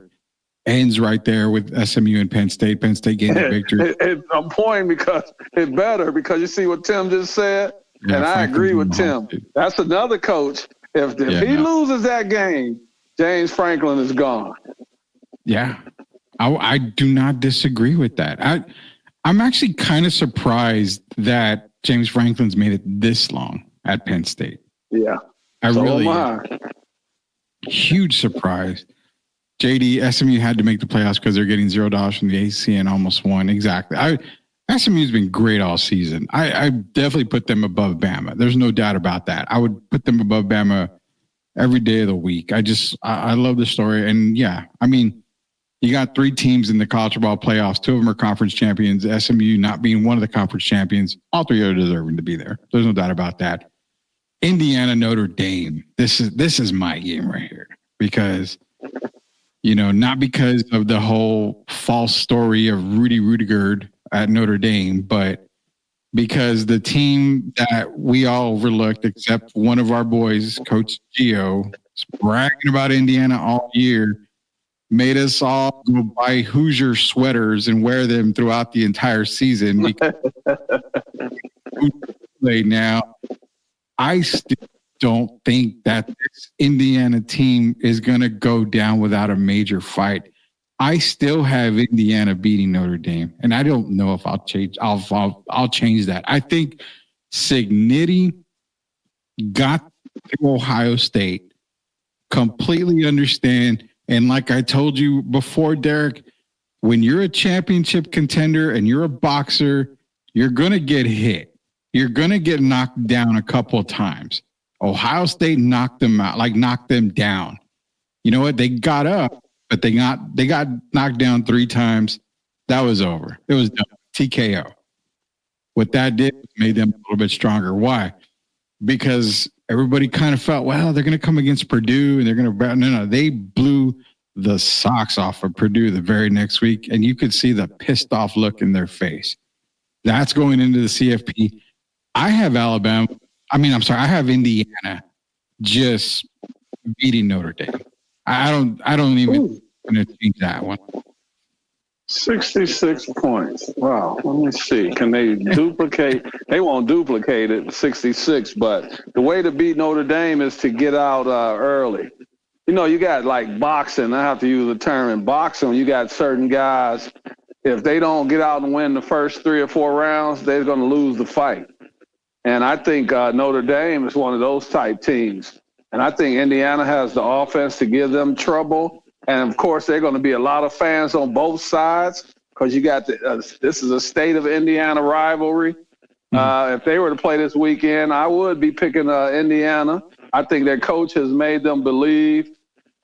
ends right there with SMU and Penn State. Penn State getting the victory. I'm pointing because you see what Tim just said, and I agree with Tim. That's another coach. If he loses that game, James Franklin is gone. Yeah, I do not disagree with that. I'm actually kind of surprised that James Franklin's made it this long at Penn State. Yeah, I really huge surprise. JD, SMU had to make the playoffs because they're getting $0 from the ACC and almost won. Exactly. SMU's been great all season. I definitely put them above Bama. There's no doubt about that. I would put them above Bama every day of the week. I love the story. And yeah, I mean, you got 3 teams in the college football playoffs. 2 of them are conference champions. SMU not being one of the conference champions. All 3 are deserving to be there. There's no doubt about that. Indiana, Notre Dame. This is my game right here because not because of the whole false story of Rudy Rudiger at Notre Dame, but because the team that we all overlooked, except one of our boys, Coach Gio, bragging about Indiana all year, made us all go buy Hoosier sweaters and wear them throughout the entire season. Because now, I still don't think that this Indiana team is going to go down without a major fight. I still have Indiana beating Notre Dame, and I don't know if I'll change. I'll change that. I think Cignetti got to Ohio State, completely understand, and like I told you before, Derek, when you're a championship contender and you're a boxer, you're going to get hit. You're going to get knocked down a couple of times. Ohio State knocked them out, knocked them down. You know what? They got up, but they got knocked down 3 times. That was over. It was done. TKO. What that did was made them a little bit stronger. Why? Because everybody kind of felt, well, they're going to come against Purdue and they're going to – no, they blew the socks off of Purdue the very next week, and you could see the pissed off look in their face. That's going into the CFP. I have Alabama. I have Indiana just beating Notre Dame. I don't even going to change that one. 66 points. Wow. Let me see. Can they duplicate? They won't duplicate it, 66, but the way to beat Notre Dame is to get out early. You got like boxing. I have to use the term in boxing. You got certain guys, if they don't get out and win the first 3 or 4 rounds, they're going to lose the fight. And I think Notre Dame is one of those type teams. And I think Indiana has the offense to give them trouble. And, of course, there are going to be a lot of fans on both sides because you got this is a state of Indiana rivalry. If they were to play this weekend, I would be picking Indiana. I think their coach has made them believe.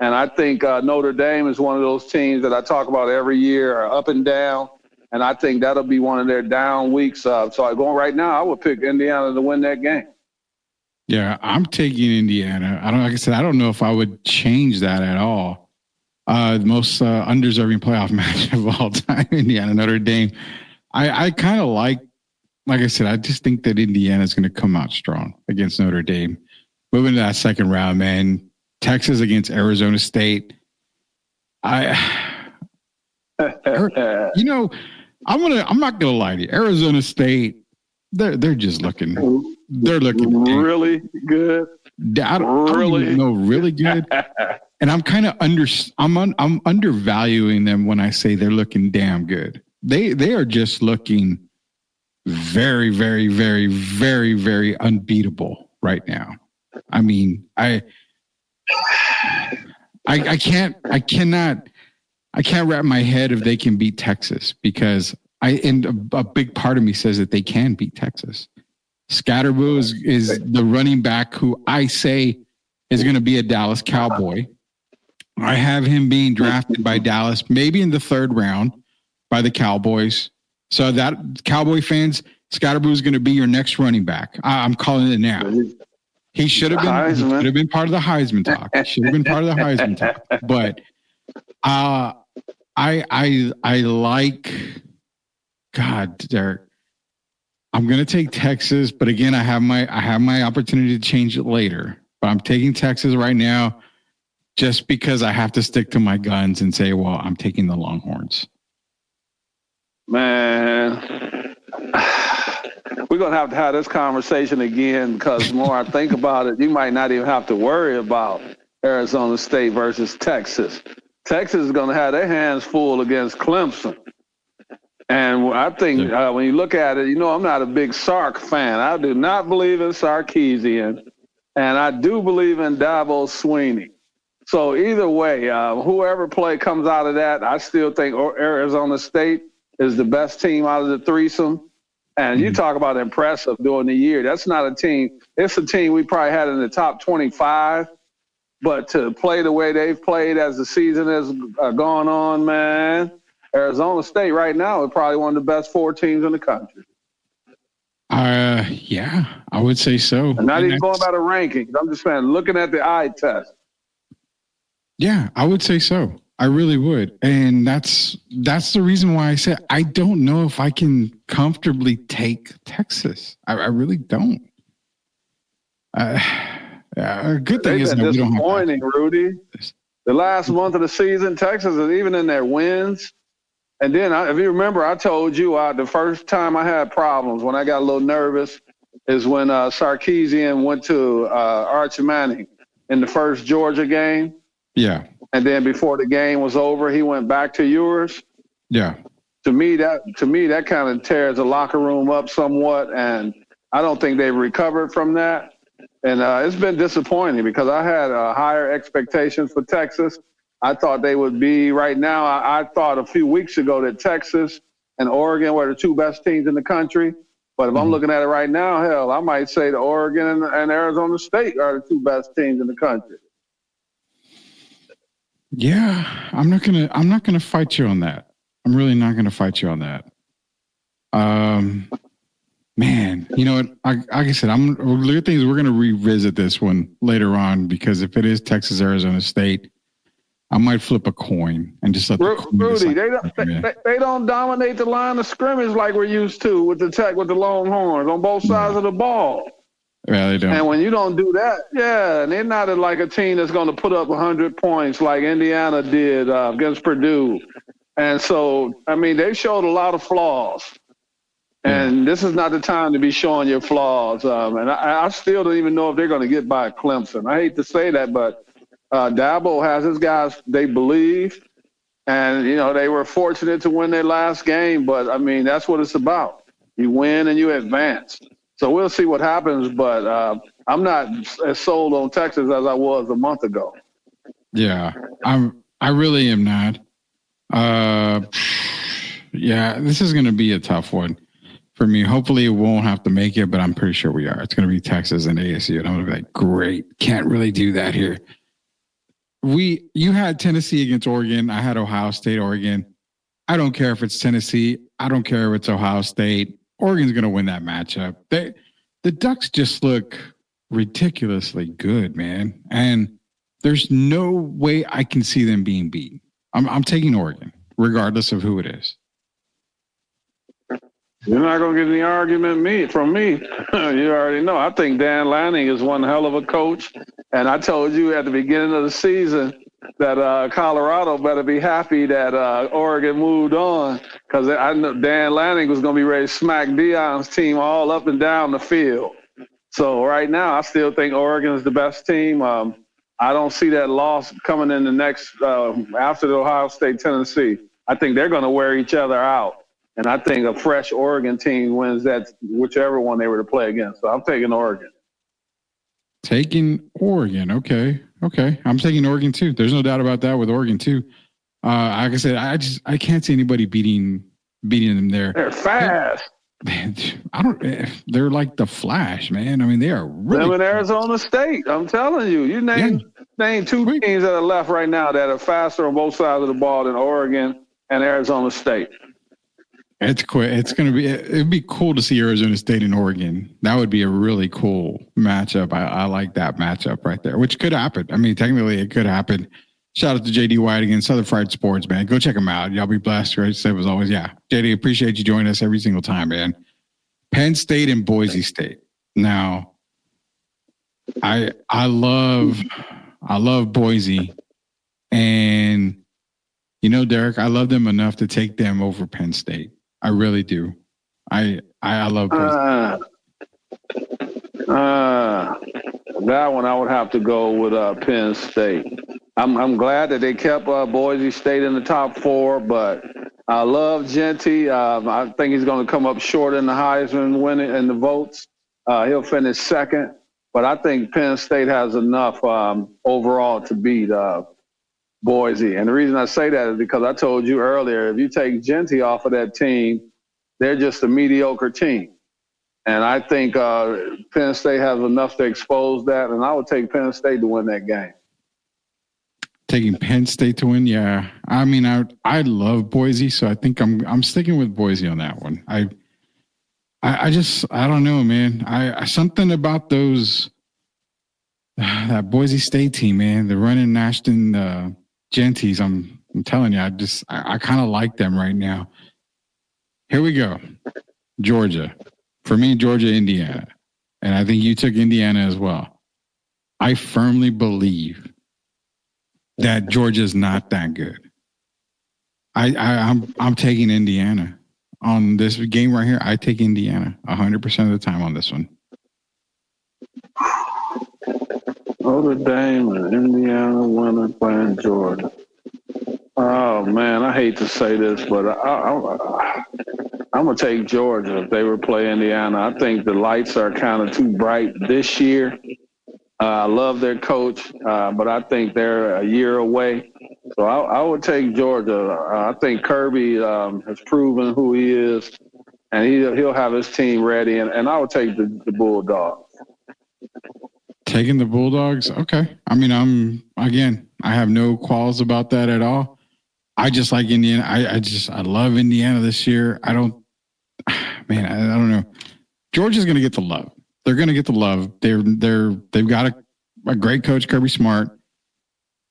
And I think Notre Dame is one of those teams that I talk about every year, are up and down. And I think that'll be one of their down weeks. So going right now, I would pick Indiana to win that game. Yeah, I'm taking Indiana. Like I said, I don't know if I would change that at all. The most undeserving playoff match of all time, Indiana, Notre Dame. I kind of like I said, I just think that Indiana is going to come out strong against Notre Dame. Moving to that second round, man. Texas against Arizona State. I'm not gonna lie to you. Arizona State, they're just looking. They're looking really good. I don't even know, really good. And I'm kind of I'm undervaluing them when I say they're looking damn good. They are just looking very, very, very, very, very unbeatable right now. I mean, I cannot wrap my head if they can beat Texas because a big part of me says that they can beat Texas. Scatterboo is the running back who I say is going to be a Dallas Cowboy. I have him being drafted by Dallas, maybe in the 3rd round by the Cowboys. So that Cowboy fans, Scatterboo is going to be your next running back. I'm calling it now. He should have been part of the Heisman talk. But I like God, Derek. I'm going to take Texas, but again, I have my opportunity to change it later. But I'm taking Texas right now just because I have to stick to my guns and say, well, I'm taking the Longhorns. Man, we're going to have this conversation again because the more I think about it, you might not even have to worry about Arizona State versus Texas. Texas is going to have their hands full against Clemson. And I think when you look at it, I'm not a big Sark fan. I do not believe in Sarkisian, and I do believe in Dabo Swinney. So either way, whoever comes out of that, I still think Arizona State is the best team out of the threesome. And you talk about impressive during the year. That's not a team. It's a team we probably had in the top 25. But to play the way they've played as the season has gone on, man, Arizona State right now is probably one of the best 4 teams in the country. Yeah, I would say so. And not even going by the rankings. I'm just saying, looking at the eye test. Yeah, I would say so. I really would. And that's the reason why I said I don't know if I can comfortably take Texas. I really don't. A good thing is that we don't have disappointing, Rudy. The last month of the season, Texas is even in their wins. And then, if you remember, I told you the first time I had problems when I got a little nervous is when Sarkisian went to Arch Manning in the first Georgia game. Yeah. And then before the game was over, he went back to yours. Yeah. To me, that kind of tears the locker room up somewhat, and I don't think they've recovered from that. And it's been disappointing because I had higher expectations for Texas. I thought they would be right now. I thought a few weeks ago that Texas and Oregon were the 2 best teams in the country. But if I'm looking at it right now, hell, I might say that Oregon and Arizona State are the 2 best teams in the country. Yeah, I'm not gonna fight you on that. I'm really not gonna fight you on that. Man, you know what? Like I said, look at things. We're gonna revisit this one later on because if it is Texas, Arizona State, I might flip a coin and just let the coin Rudy, decide. they don't dominate the line of scrimmage like we're used to with the Longhorns on both sides of the ball. Yeah, they don't. And when you don't do that, and they're not like a team that's going to put up 100 points like Indiana did against Purdue. And so, I mean, they showed a lot of flaws. And this is not the time to be showing your flaws. And I still don't even know if they're going to get by Clemson. I hate to say that, but Dabo has his guys, they believe. And, they were fortunate to win their last game. But, I mean, that's what it's about. You win and you advance. So we'll see what happens. But I'm not as sold on Texas as I was a month ago. Yeah, I really am not. Yeah, this is going to be a tough one for me. Hopefully it won't have to make it, but I'm pretty sure we are. It's going to be Texas and ASU. And I'm going to be like, great. Can't really do that here. You had Tennessee against Oregon. I had Ohio State, Oregon. I don't care if it's Tennessee. I don't care if it's Ohio State. Oregon's going to win that matchup. The Ducks just look ridiculously good, man. And there's no way I can see them being beat. I'm taking Oregon, regardless of who it is. You're not going to get any argument from me. You already know. I think Dan Lanning is one hell of a coach. And I told you at the beginning of the season that Colorado better be happy that Oregon moved on, because I know Dan Lanning was going to be ready to smack Deion's team all up and down the field. So right now, I still think Oregon is the best team. I don't see that loss coming in the next after the Ohio State Tennessee. I think they're going to wear each other out. And I think a fresh Oregon team wins that, whichever one they were to play against. So I'm taking Oregon. Taking Oregon. Okay. I'm taking Oregon too. There's no doubt about that with Oregon too. Like I said, I can't see anybody beating them there. They're fast. They're like the Flash, man. I mean, they are really. Them in Arizona State. I'm telling you. You name two teams that are left right now that are faster on both sides of the ball than Oregon and Arizona State. It's quick. It'd be cool to see Arizona State and Oregon. That would be a really cool matchup. I like that matchup right there, which could happen. I mean, technically it could happen. Shout out to JD White again, Southern Fried Sports, man. Go check them out. Y'all be blessed. Right? Same as always. Yeah. JD, appreciate you joining us every single time, man. Penn State and Boise State. Now, I love Boise, and Derek, I love them enough to take them over Penn State. I really do. I love Boise. That one I would have to go with Penn State. I'm glad that they kept Boise State in the top 4, but I love Genty. I think he's going to come up short in the Heisman winning and the votes. He'll finish second, but I think Penn State has enough overall to beat Boise. And the reason I say that is because I told you earlier, if you take Genty off of that team, they're just a mediocre team. And I think Penn State has enough to expose that, and I would take Penn State to win that game. Taking Penn State to win, yeah. I mean, I love Boise, so I think I'm sticking with Boise on that one. I don't know, man. I something about that Boise State team, man. The running Ashton Genties. I'm telling you, I kind of like them right now. Here we go. Georgia. For me, Georgia, Indiana. And I think you took Indiana as well. I firmly believe that Georgia's not that good. I'm taking Indiana. On this game right here, I take Indiana 100% of the time on this one. Notre Dame and Indiana winning playing Georgia. Oh, man, I hate to say this, but I'm going to take Georgia if they were playing Indiana. I think the lights are kind of too bright this year. I love their coach, but I think they're a year away. So I would take Georgia. I think Kirby has proven who he is, and he'll have his team ready. And I would take the Bulldogs. Taking the Bulldogs? Okay. I mean, I have no qualms about that at all. I just like Indiana. I love Indiana this year. I don't know. Georgia's going to get the love. They're going to get the love. They've got a great coach, Kirby Smart,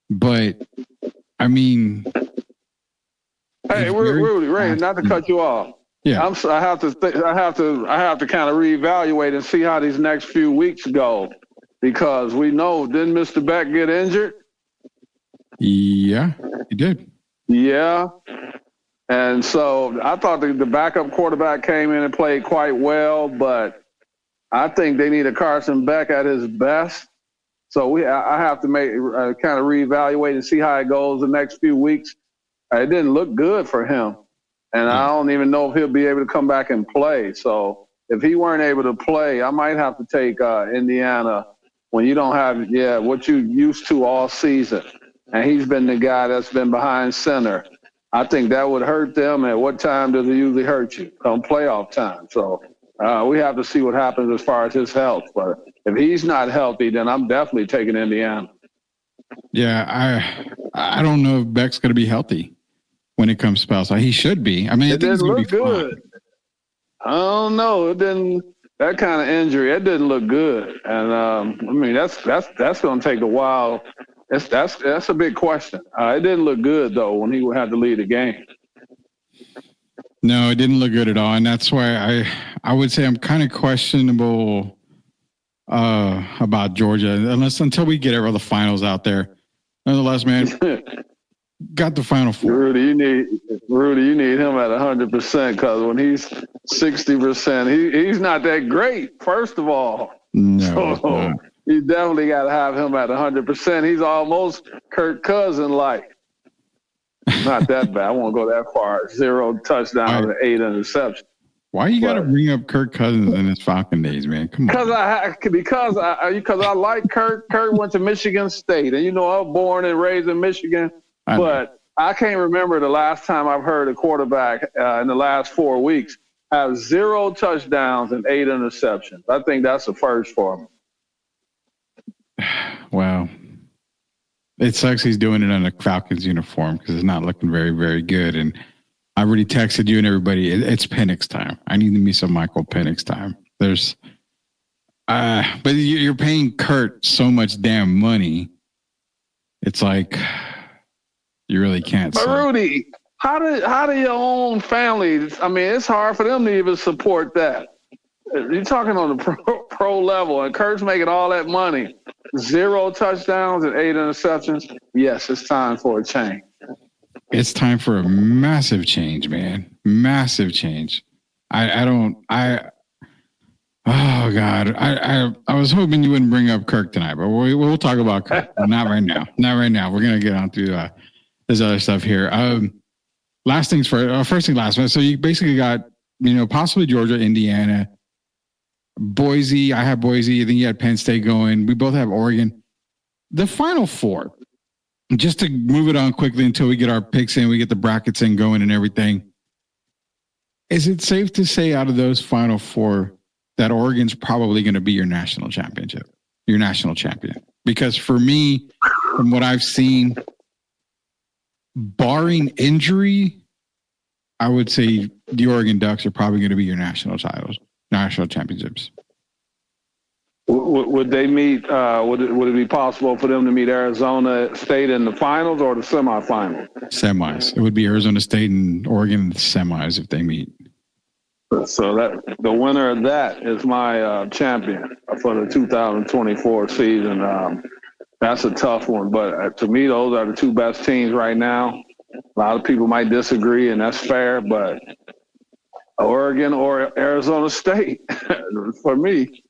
but I mean, hey, Rudy, Ray, not to cut you off. Yeah, I have to kind of reevaluate and see how these next few weeks go, because we know, didn't Mr. Beck get injured? Yeah, he did. Yeah. And so I thought the backup quarterback came in and played quite well, but I think they need a Carson Beck at his best. So I have to kind of reevaluate and see how it goes the next few weeks. It didn't look good for him. And I don't even know if he'll be able to come back and play. So if he weren't able to play, I might have to take Indiana when you don't have, what you used to all season. And he's been the guy that's been behind center. I think that would hurt them. At what time does it usually hurt you? Come playoff time. So we have to see what happens as far as his health. But if he's not healthy, then I'm definitely taking Indiana. Yeah, I don't know if Beck's going to be healthy when it comes to spouse. He should be. I mean, it didn't look good. Fine. I don't know. It didn't. That kind of injury, it didn't look good. And I mean, that's going to take a while. That's a big question. It didn't look good though when he had to lead the game. No, it didn't look good at all, and that's why I would say I'm kind of questionable about Georgia, until we get all the finals out there. Nonetheless, man, got the Final Four. Rudy, you need him at 100%, because when he's 60%, he's not that great. First of all, no. You definitely got to have him at 100%. He's almost Kirk Cousins-like. Not that bad. I won't go that far. 0 touchdowns and 8 interceptions. Why you got to bring up Kirk Cousins in his Falcon days, man? Come on. Because I like Kirk. Kirk went to Michigan State, and I was born and raised in Michigan. But I can't remember the last time I've heard a quarterback in the last 4 weeks have 0 touchdowns and 8 interceptions. I think that's a first for him. Wow. It sucks he's doing it in a Falcons uniform because it's not looking very, very good. And I already texted you and everybody, it's Penix time. I need me some Michael Penix time. But you're paying Kurt so much damn money. It's like, you really can't. But Rudy, how do your own family, I mean, it's hard for them to even support that. You're talking on the pro level, and Kurt's making all that money. 0 touchdowns and 8 interceptions. Yes, it's time for a change. It's time for a massive change, man. Massive change. Oh God. I was hoping you wouldn't bring up Kirk tonight, but we'll talk about Kirk. Not right now. We're going to get on through this other stuff here. Last things first. First thing last. So you basically got, possibly Georgia, Indiana, Boise. I have Boise. I think you had Penn State going. We both have Oregon. The Final Four, just to move it on quickly until we get our picks in, we get the brackets in going and everything. Is it safe to say out of those Final Four that Oregon's probably going to be your national champion? Because for me, from what I've seen, barring injury, I would say the Oregon Ducks are probably going to be your national championships. Would they meet? Would it be possible for them to meet Arizona State in the finals or the semifinals? Semis. It would be Arizona State and Oregon in the semis if they meet. So that the winner of that is my champion for the 2024 season. That's a tough one, but to me, those are the two best teams right now. A lot of people might disagree, and that's fair, but Oregon or Arizona State for me.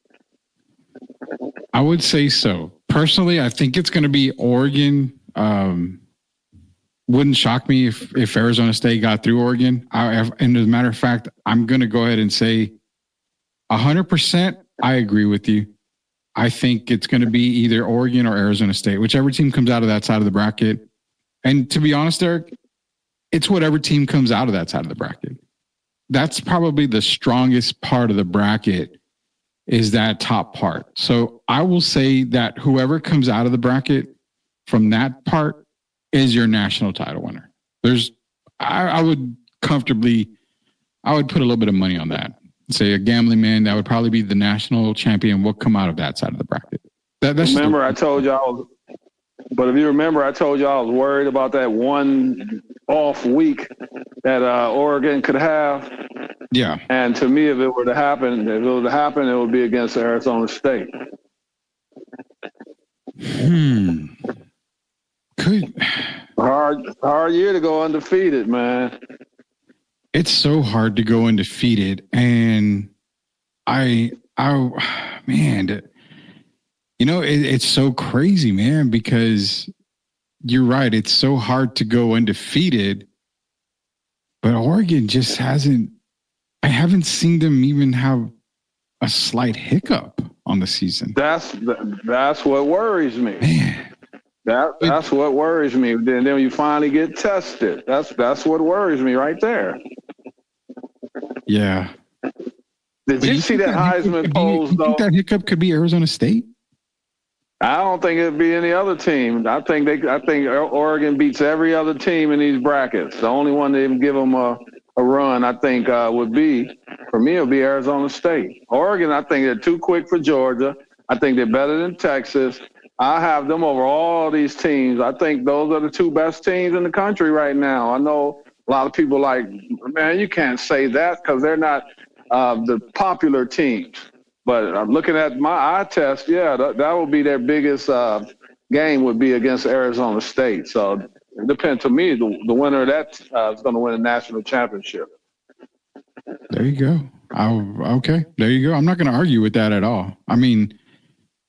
I would say so. Personally, I think it's going to be Oregon. Wouldn't shock me if Arizona State got through Oregon. And as a matter of fact, I'm going to go ahead and say 100%. I agree with you. I think it's going to be either Oregon or Arizona State, whichever team comes out of that side of the bracket. And to be honest, Eric, it's whatever team comes out of that side of the bracket. That's probably the strongest part of the bracket is that top part. So I will say that whoever comes out of the bracket from that part is your national title winner. I would put a little bit of money on that. Say a gambling man, that would probably be the national champion will come out of that side of the bracket. That's Remember, I told you But if you remember, I told you I was worried about that one off week that Oregon could have. Yeah. And to me, if it were to happen, it would be against Arizona State. Could hard year to go undefeated, man. It's so hard to go undefeated, and man, it's so crazy, man, because you're right. It's so hard to go undefeated, but Oregon just hasn't. I haven't seen them even have a slight hiccup on the season. That's what worries me. Man. That's what worries me. Then you finally get tested. That's what worries me right there. Yeah. Did you see that Heisman polls, though? You think that hiccup could be Arizona State? I don't think it'd be any other team. I think Oregon beats every other team in these brackets. The only one that even give them a run, I think, would be Arizona State. Oregon, I think they're too quick for Georgia. I think they're better than Texas. I have them over all these teams. I think those are the two best teams in the country right now. I know a lot of people like, man, you can't say that because they're not the popular teams. But I'm looking at my eye test. Yeah, that would be their biggest game would be against Arizona State. So it depends. To me, the winner of that is going to win a national championship. There you go. Okay, there you go. I'm not going to argue with that at all. I mean,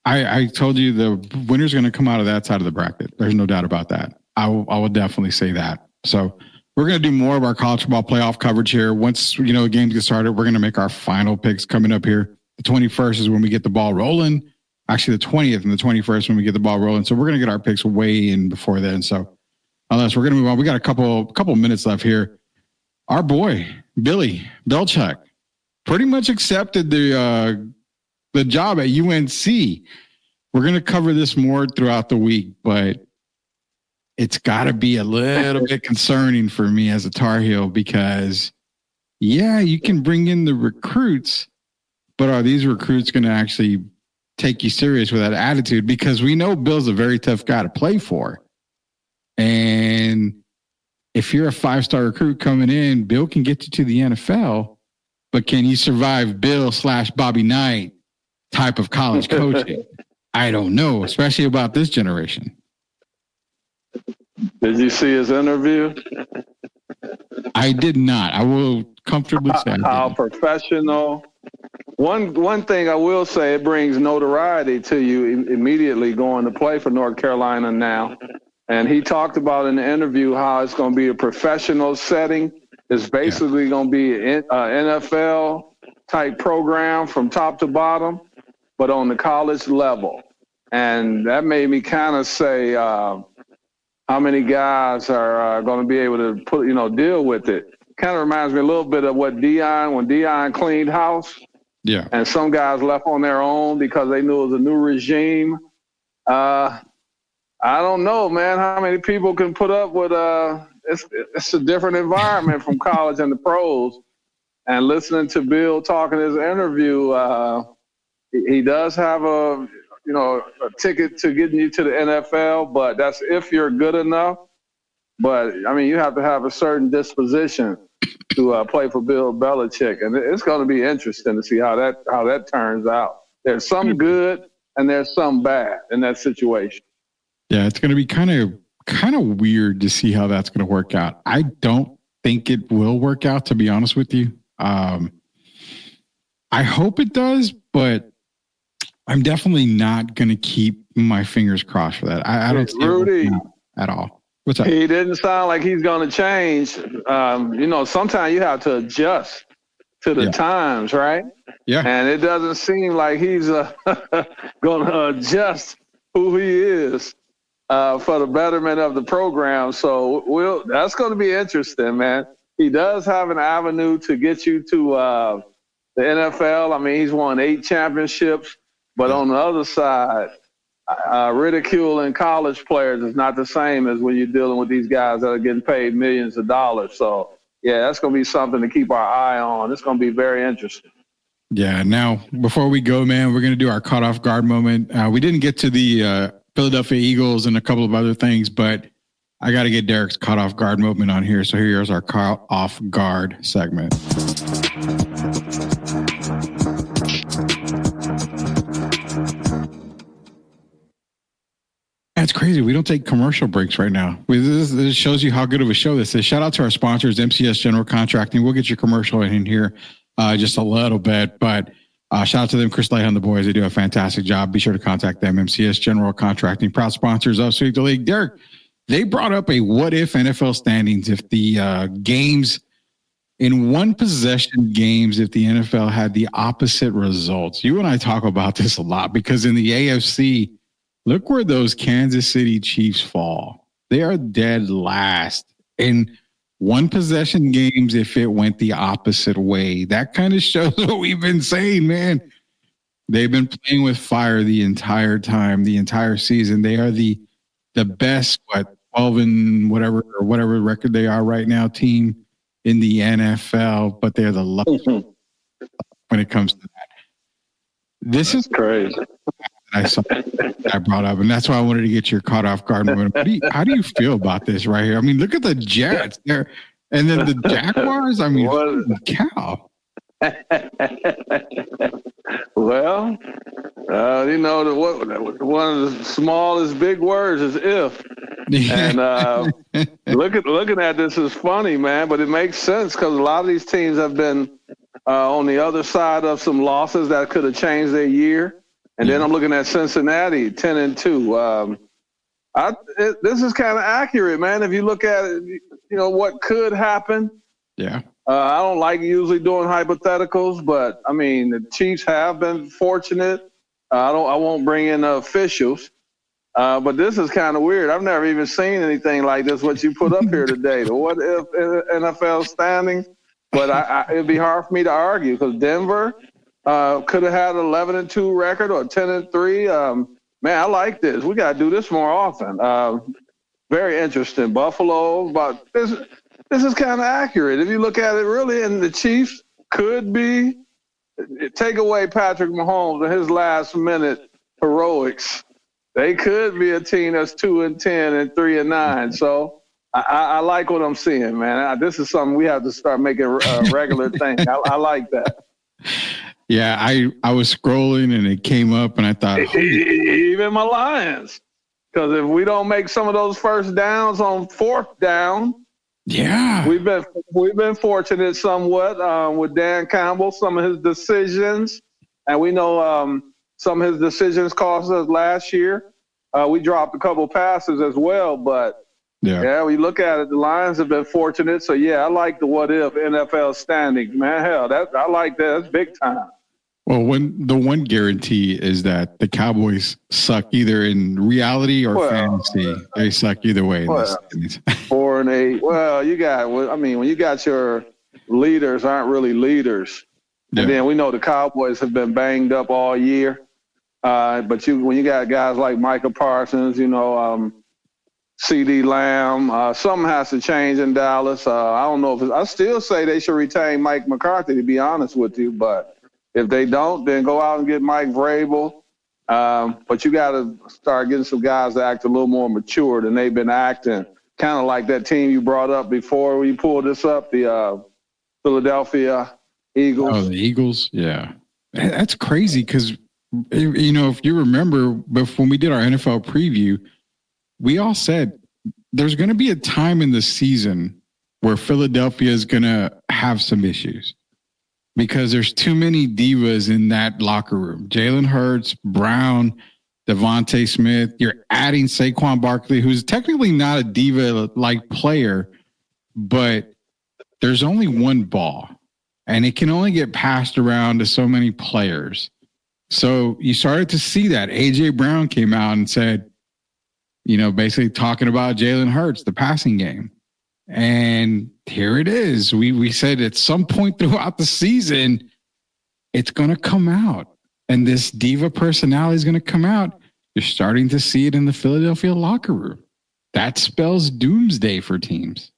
I told you the winner's going to come out of that side of the bracket. There's no doubt about that. I will definitely say that. So we're going to do more of our college football playoff coverage here. Once, the games get started, we're going to make our final picks coming up here. The 21st is when we get the ball rolling. Actually, the 20th and the 21st when we get the ball rolling. So we're going to get our picks way in before then. So unless we're going to move on, we got a couple minutes left here. Our boy, Billy Belichick, pretty much accepted the job at UNC. We're going to cover this more throughout the week, but it's got to be a little bit concerning for me as a Tar Heel because, yeah, you can bring in the recruits, but are these recruits going to actually take you serious with that attitude? Because we know Bill's a very tough guy to play for. And if you're a 5-star recruit coming in, Bill can get you to the NFL, but can you survive Bill / Bobby Knight type of college coaching? I don't know, especially about this generation. Did you see his interview? I did not. I will comfortably say how professional. One thing I will say, it brings notoriety to you immediately going to play for North Carolina now. And he talked about in the interview how it's going to be a professional setting. It's basically going to be an NFL type program from top to bottom, but on the college level. And that made me kind of say how many guys are going to be able to deal with it. Kind of reminds me a little bit of when Deion cleaned house. Yeah. And some guys left on their own because they knew it was a new regime. I don't know, man, how many people can put up with it's a different environment from college and the pros. And listening to Bill talk in his interview, he does have a ticket to getting you to the NFL, but that's if you're good enough. But I mean, you have to have a certain disposition to play for Bill Belichick, and it's going to be interesting to see how that turns out. There's some good and there's some bad in that situation. Yeah, it's going to be kind of weird to see how that's going to work out. I don't think it will work out, to be honest with you. I hope it does, but I'm definitely not going to keep my fingers crossed for that. I don't see Rudy it at all. What's up? He didn't sound like he's going to change. Sometimes you have to adjust to the times, right? Yeah. And it doesn't seem like he's going to adjust who he is for the betterment of the program. So that's going to be interesting, man. He does have an avenue to get you to the NFL. I mean, he's won 8 championships. But on the other side, ridiculing college players is not the same as when you're dealing with these guys that are getting paid millions of dollars. So, yeah, that's going to be something to keep our eye on. It's going to be very interesting. Yeah. Now, before we go, man, we're going to do our caught off guard moment. We didn't get to the Philadelphia Eagles and a couple of other things, but I got to get Derek's caught off guard moment on here. So here's our caught off guard segment. That's crazy. We don't take commercial breaks right now. This shows you how good of a show this is. Shout out to our sponsors, MCS General Contracting. We'll get your commercial in here just a little bit, but shout out to them, Chris Light and the boys. They do a fantastic job. Be sure to contact them. MCS General Contracting, proud sponsors of Sweep the League. Derek, they brought up a what if NFL standings if the games in one possession games, if the NFL had the opposite results. You and I talk about this a lot because in the AFC, look where those Kansas City Chiefs fall. They are dead last in one possession games if it went the opposite way. That kind of shows what we've been saying, man. They've been playing with fire the entire time, the entire season. They are the best, 12 and whatever record they are right now, team in the NFL, but they're the luckiest when it comes to that. This is crazy. I brought up, and that's why I wanted to get your caught off guard moment. How do you feel about this right here? I mean, look at the Jets there, and then the Jaguars. I mean, holy cow. Well, one of the smallest big words is if. And looking at this is funny, man, but it makes sense because a lot of these teams have been on the other side of some losses that could have changed their year. And then I'm looking at Cincinnati, 10-2. This is kind of accurate, man. If you look at it, what could happen. Yeah. I don't like usually doing hypotheticals, but I mean the Chiefs have been fortunate. I won't bring in officials, but this is kind of weird. I've never even seen anything like this. What you put up here today, the what if NFL standings, but it'd be hard for me to argue because Denver could have had an 11-2 record or 10-3. Man, I like this. We got to do this more often. Very interesting. Buffalo, but this is kind of accurate. If you look at it really, and the Chiefs could be, take away Patrick Mahomes and his last minute heroics, they could be a team that's 2-10 and 3-9. So I like what I'm seeing, man. This is something we have to start making a regular thing. I like that. Yeah, I was scrolling and it came up and I thought, even my Lions, because if we don't make some of those first downs on fourth down, yeah, we've been fortunate somewhat with Dan Campbell, some of his decisions, and we know some of his decisions cost us last year. We dropped a couple passes as well, but yeah, we look at it, the Lions have been fortunate. So yeah, I like the what if NFL standings, man. Hell, I like that. That's big time. Well, the one guarantee is that the Cowboys suck either in reality or fantasy. They suck either way. 4-8. Well, when you got your leaders aren't really leaders. Yeah. And then we know the Cowboys have been banged up all year. But when you got guys like Micah Parsons, CD Lamb, something has to change in Dallas. I don't know I still say they should retain Mike McCarthy, to be honest with you, but if they don't, then go out and get Mike Vrabel. But you got to start getting some guys that act a little more mature than they've been acting. Kind of like that team you brought up before we pulled this up, the Philadelphia Eagles. Oh, the Eagles? Yeah. That's crazy because, if you remember, when we did our NFL preview, we all said there's going to be a time in the season where Philadelphia is going to have some issues. Because there's too many divas in that locker room. Jalen Hurts, Brown, Devontae Smith. You're adding Saquon Barkley, who's technically not a diva-like player, but there's only one ball, and it can only get passed around to so many players. So you started to see that. A.J. Brown came out and said, basically talking about Jalen Hurts, the passing game. And here it is. We said at some point throughout the season, it's going to come out. And this diva personality is going to come out. You're starting to see it in the Philadelphia locker room. That spells doomsday for teams.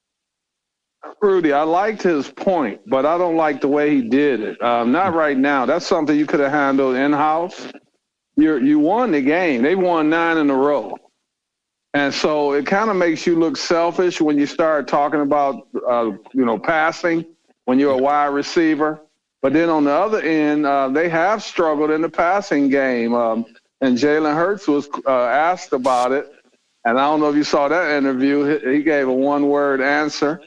Rudy, I liked his point, but I don't like the way he did it. Not right now. That's something you could have handled in-house. you won the game. They won 9 in a row. And so it kind of makes you look selfish when you start talking about, passing when you're a wide receiver. But then on the other end, they have struggled in the passing game. And Jalen Hurts was asked about it. And I don't know if you saw that interview. He gave a one-word answer.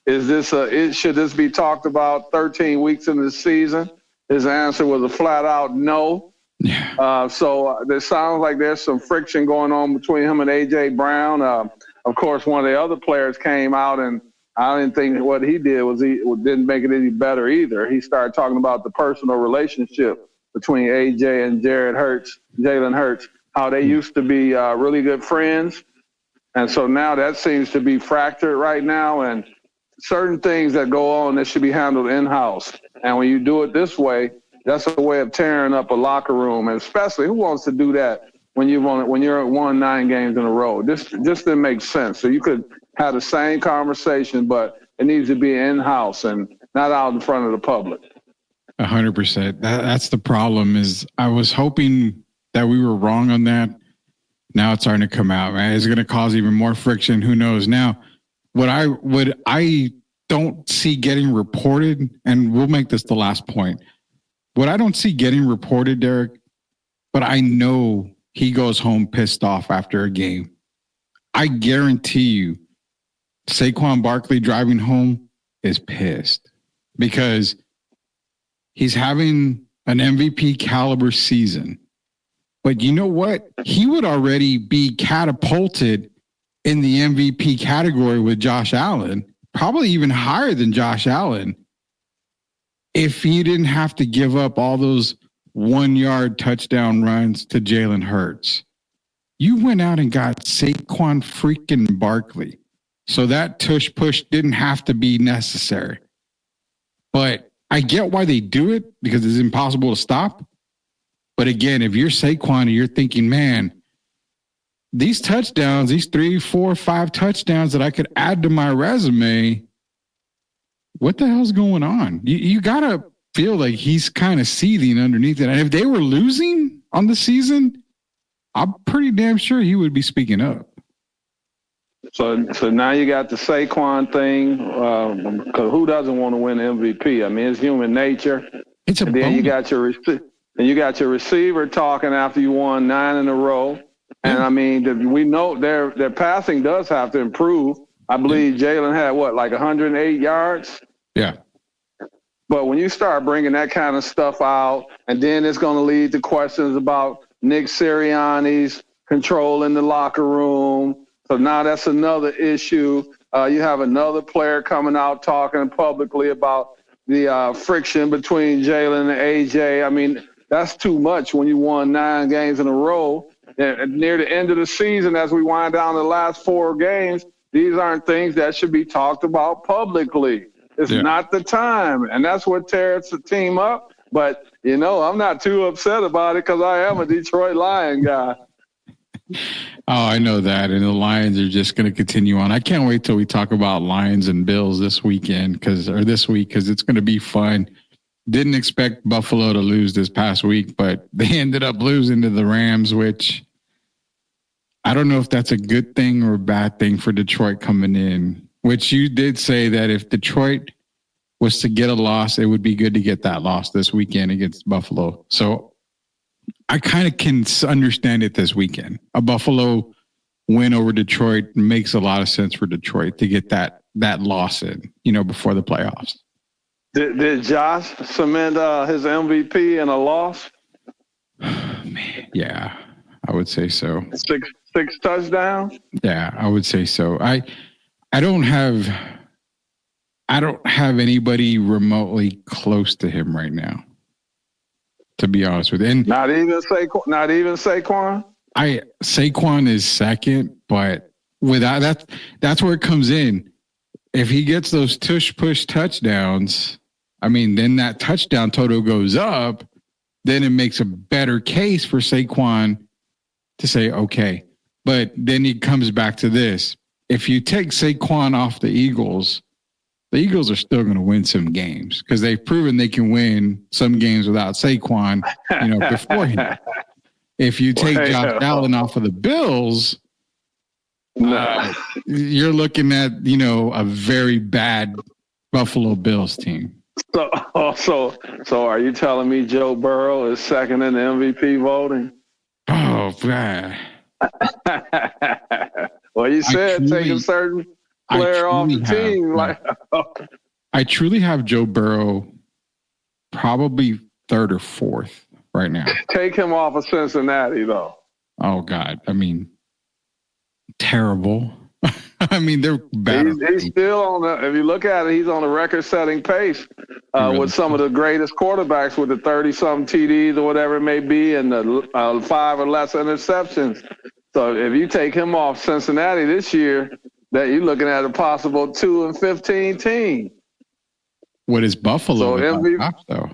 Should this be talked about 13 weeks into the season? His answer was a flat-out no. Yeah. So there sounds like there's some friction going on between him and A.J. Brown. Of course, one of the other players came out, and I didn't think what he did didn't make it any better either. He started talking about the personal relationship between A.J. and Jalen Hurts, how they used to be really good friends. And so now that seems to be fractured right now, and certain things that go on that should be handled in-house. And when you do it this way, that's a way of tearing up a locker room, and especially who wants to do that when you're won 9 games in a row? This just didn't make sense. So you could have the same conversation, but it needs to be in-house and not out in front of the public. 100%. That's the problem. Is I was hoping that we were wrong on that. Now it's starting to come out, man. It's going to cause even more friction. Who knows? Now, what I don't see getting reported, and we'll make this the last point. What I don't see getting reported, Derek, but I know he goes home pissed off after a game. I guarantee you, Saquon Barkley driving home is pissed because he's having an MVP caliber season. But you know what? He would already be catapulted in the MVP category with Josh Allen, probably even higher than Josh Allen, if he didn't have to give up all those 1-yard touchdown runs to Jalen Hurts. You went out and got Saquon freaking Barkley. So that tush push didn't have to be necessary. But I get why they do it because it's impossible to stop. But again, if you're Saquon and you're thinking, man, these touchdowns, these 3, 4, 5 touchdowns that I could add to my resume, what the hell's going on? You got to feel like he's kind of seething underneath it. And if they were losing on the season, I'm pretty damn sure he would be speaking up. So now you got the Saquon thing, because who doesn't want to win MVP? I mean, it's human nature. It's a and then bonus. you got your receiver talking after you won 9 in a row. And I mean, we know their passing does have to improve. I believe Jalen had like 108 yards. Yeah. But when you start bringing that kind of stuff out, and then it's going to lead to questions about Nick Sirianni's control in the locker room. So now that's another issue. You have another player coming out talking publicly about the friction between Jalen and AJ. I mean, that's too much when you won 9 games in a row. And near the end of the season, as we wind down the last 4 games, these aren't things that should be talked about publicly. It's not the time. And that's what tears the team up. But, I'm not too upset about it because I am a Detroit Lion guy. Oh, I know that. And the Lions are just going to continue on. I can't wait till we talk about Lions and Bills this week because it's going to be fun. Didn't expect Buffalo to lose this past week, but they ended up losing to the Rams, which I don't know if that's a good thing or a bad thing for Detroit coming in, which you did say that if Detroit was to get a loss, it would be good to get that loss this weekend against Buffalo. So I kind of can understand it this weekend. A Buffalo win over Detroit makes a lot of sense for Detroit to get that loss in, before the playoffs. Did Josh cement his MVP in a loss? Man, yeah, I would say so. Six touchdowns? Yeah, I would say so. I don't have anybody remotely close to him right now, to be honest with you. And not even Saquon? Saquon is second, but without that's where it comes in. If he gets those tush push touchdowns, I mean, then that touchdown total goes up. Then it makes a better case for Saquon to say, okay. But then he comes back to this. If you take Saquon off the Eagles are still going to win some games because they've proven they can win some games without Saquon, beforehand. If you take Josh Allen off of the Bills, you're looking at, a very bad Buffalo Bills team. So are you telling me Joe Burrow is second in the MVP voting? Oh, man. Well, you said take a certain player off the team. I truly have Joe Burrow probably third or fourth right now. Take him off of Cincinnati, though. Oh, God. I mean, terrible. I mean, they're bad. He's still on if you look at it, he's on a record-setting pace with some of the greatest quarterbacks with the 30-something TDs or whatever it may be and the 5 or less interceptions. So if you take him off Cincinnati this year, that you're looking at a possible 2-15 team. What is Buffalo? So though?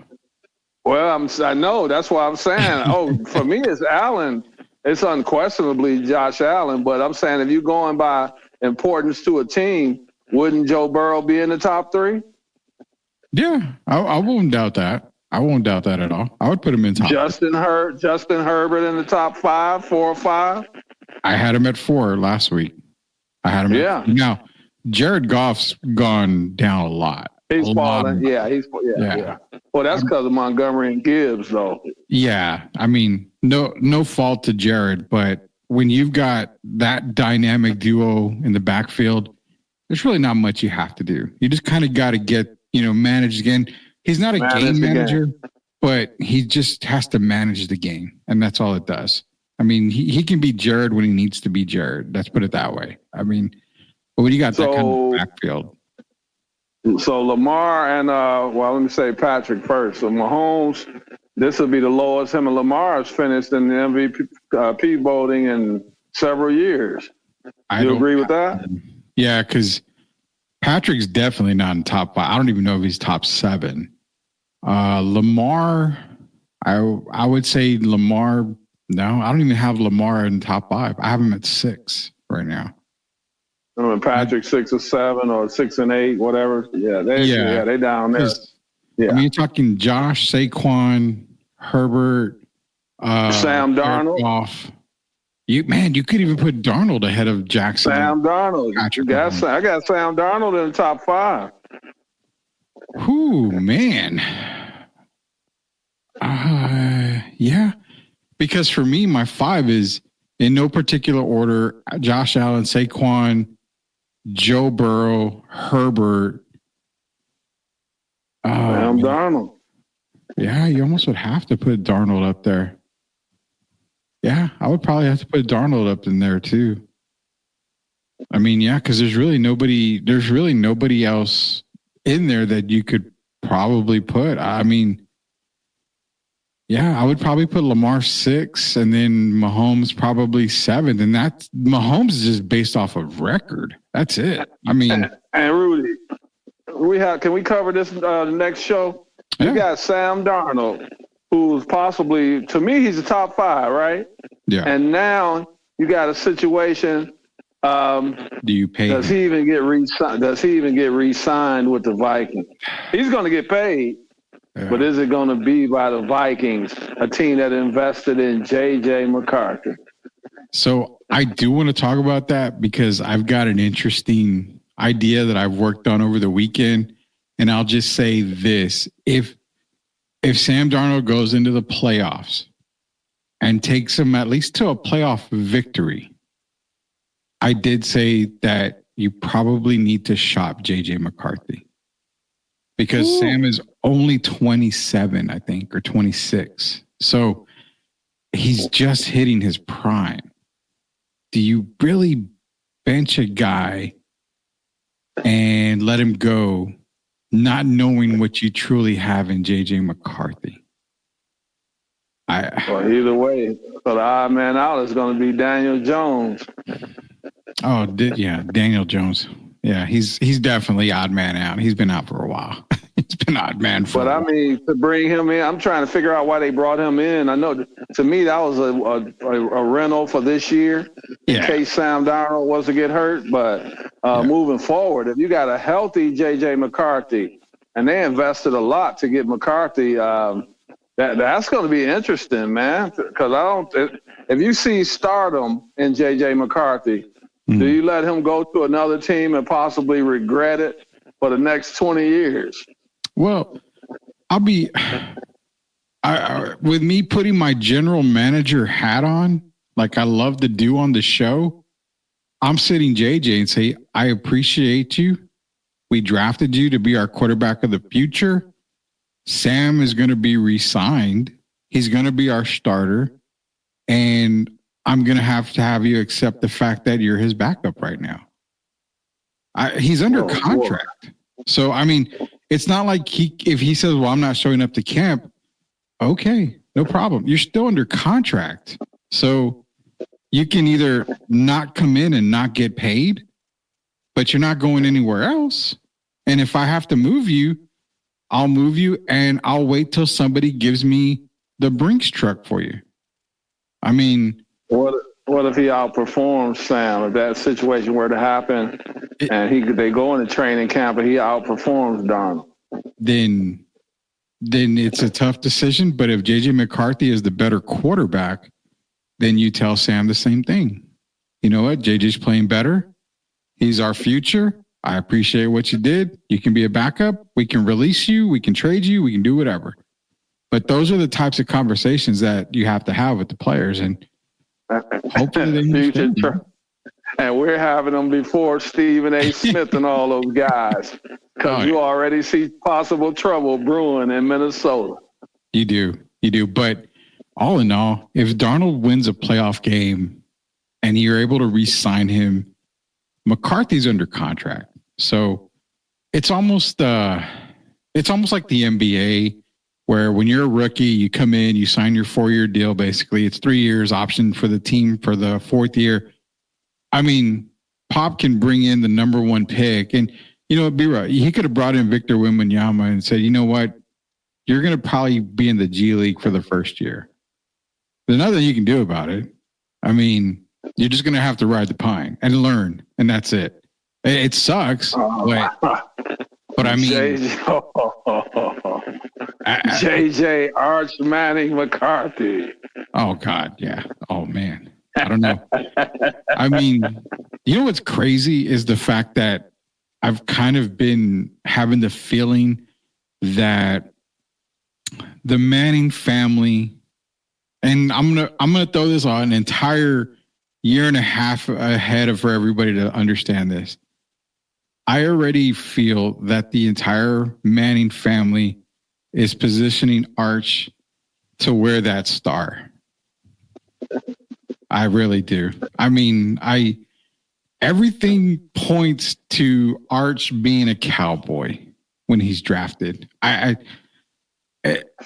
Well, I know. That's why I'm saying. For me, it's Allen. It's unquestionably Josh Allen. But I'm saying if you're going by importance to a team, wouldn't Joe Burrow be in the top 3? Yeah, I won't doubt that. I won't doubt that at all. I would put him in top. Justin Herbert in the top 5, 4 or 5. I had him at 4 last week. I had him. Yeah. Now, Jared Goff's gone down a lot. He's falling. Yeah. Well, that's because of Montgomery and Gibbs, though. Yeah. I mean, no fault to Jared, but when you've got that dynamic duo in the backfield, there's really not much you have to do. You just kind of got to get, managed again. He's not a game manager, but he just has to manage the game, and that's all it does. I mean, he can be Jared when he needs to be Jared. Let's put it that way. I mean, but when you got that kind of backfield. So Lamar and, let me say Patrick first. So Mahomes, this will be the lowest him and Lamar has finished in the MVP voting in several years. You agree with that? Yeah, because Patrick's definitely not in top 5. I don't even know if he's top 7. Lamar, I would say Lamar. No, I don't even have Lamar in top 5. I have him at 6 right now. I mean, Patrick 6 or 7 or 6 and 8, whatever. Yeah, they down there. Yeah. I mean, you're talking Josh, Saquon, Herbert, Sam Darnold. Goff. You could even put Darnold ahead of Jackson. Sam Darnold. I got Sam Darnold in the top 5. Ooh, man. Yeah. Because for me, my 5 is in no particular order: Josh Allen, Saquon, Joe Burrow, Herbert. Sam Darnold. Yeah, you almost would have to put Darnold up there. Yeah, I would probably have to put Darnold up in there too. I mean, yeah, because there's really nobody else in there that you could probably put. I mean, yeah, I would probably put Lamar 6 and then Mahomes probably 7. And that's Mahomes is just based off of record. That's it. I mean, and Rudy, can we cover this next show? Yeah. You got Sam Darnold, who's possibly, to me, he's the top 5, right? Yeah. And now you got a situation. Do you pay? Does he even get re-signed with the Vikings? He's going to get paid. Yeah. But is it going to be by the Vikings, a team that invested in J.J. McCarthy? So I do want to talk about that because I've got an interesting idea that I've worked on over the weekend. And I'll just say this. If Sam Darnold goes into the playoffs and takes them at least to a playoff victory, I did say that you probably need to shop J.J. McCarthy. Because Ooh. Sam is only 27, I think, or 26. So he's just hitting his prime. Do you really bench a guy and let him go, not knowing what you truly have in J.J. McCarthy? Well, either way, so the odd man out is going to be Daniel Jones. Oh, Daniel Jones. Yeah, he's definitely odd man out. He's been out for a while. He's been odd man for. But I mean, to bring him in, I'm trying to figure out why they brought him in. I know, to me, that was a rental for this year in case Sam Darnold was to get hurt. But moving forward, if you got a healthy J.J. McCarthy, and they invested a lot to get McCarthy That's going to be interesting, man. Because if you see stardom in J.J. McCarthy, do you let him go to another team and possibly regret it for the next 20 years? Well, with me putting my general manager hat on, like I love to do on the show, I'm sitting JJ and say, I appreciate you. We drafted you to be our quarterback of the future. Sam is going to be re-signed. He's going to be our starter. And I'm going to have you accept the fact that you're his backup right now. He's under contract. So, I mean, it's not like if he says, well, I'm not showing up to camp. Okay, no problem. You're still under contract. So you can either not come in and not get paid, but you're not going anywhere else. And if I have to move you, I'll move you and I'll wait till somebody gives me the Brinks truck for you. I mean, what if he outperforms Sam? If that situation were to happen and they go into training camp and he outperforms Donald, then it's a tough decision. But if JJ McCarthy is the better quarterback, then you tell Sam the same thing. You know what? JJ's playing better. He's our future. I appreciate what you did. You can be a backup. We can release you. We can trade you. We can do whatever. But those are the types of conversations that you have to have with the players. And hopefully they and we're having them before Stephen A. Smith and all those guys. Because you already see possible trouble brewing in Minnesota. You do. But all in all, if Darnold wins a playoff game and you're able to re-sign him, McCarthy's under contract. So it's almost like the NBA, where when you're a rookie, you come in, you sign your 4-year deal. Basically, it's 3 years option for the team for the 4th year. I mean, Pop can bring in the number 1 pick, and you know, B-Roy, he could have brought in Victor Wembanyama and said, you know what, you're going to probably be in the G League for the first year. There's nothing you can do about it. I mean, you're just going to have to ride the pine and learn, and that's it. It sucks, but I mean, JJ Arch Manning McCarthy. Oh God, yeah. Oh man, I don't know. I mean, you know what's crazy is the fact that I've kind of been having the feeling that the Manning family, and I'm gonna throw this on an entire year and a half ahead for everybody to understand this. I already feel that the entire Manning family is positioning Arch to wear that star. I really do. I mean, everything points to Arch being a Cowboy when he's drafted.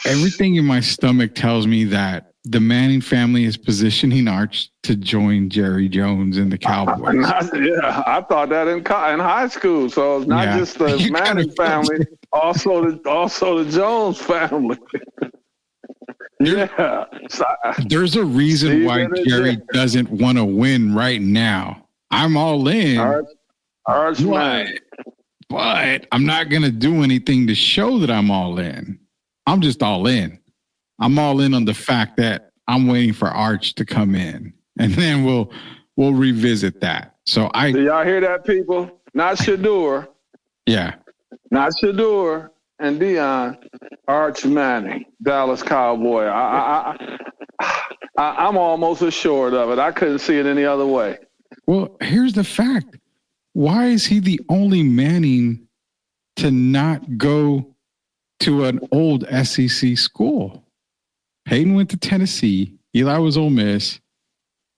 Everything in my stomach tells me that the Manning family is positioning Arch to join Jerry Jones and the Cowboys. I thought that in high school. So it's not just the Manning family, also the Jones family. There's a reason why Jerry doesn't want to win right now. I'm all in. Arch Manning. But I'm not going to do anything to show that I'm all in. I'm just all in. I'm all in on the fact that I'm waiting for Arch to come in, and then we'll revisit that. So do y'all hear that, people? Not Shador. Yeah. Not Shador and Dion. Arch Manning, Dallas Cowboy. I'm almost assured of it. I couldn't see it any other way. Well, here's the fact. Why is he the only Manning to not go to an old SEC school? Peyton went to Tennessee. Eli was Ole Miss.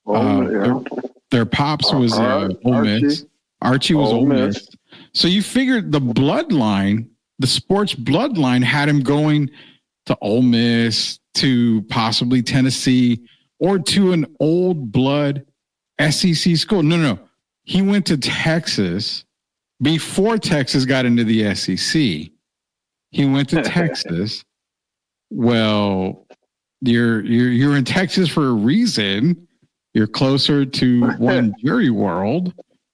Their pops was Ole Miss. Archie was Ole Miss. So you figured the bloodline, the sports bloodline, had him going to Ole Miss, to possibly Tennessee, or to an old blood SEC school. No. He went to Texas before Texas got into the SEC. He went to Texas. Well, you're in Texas for a reason. You're closer to one Jerry world.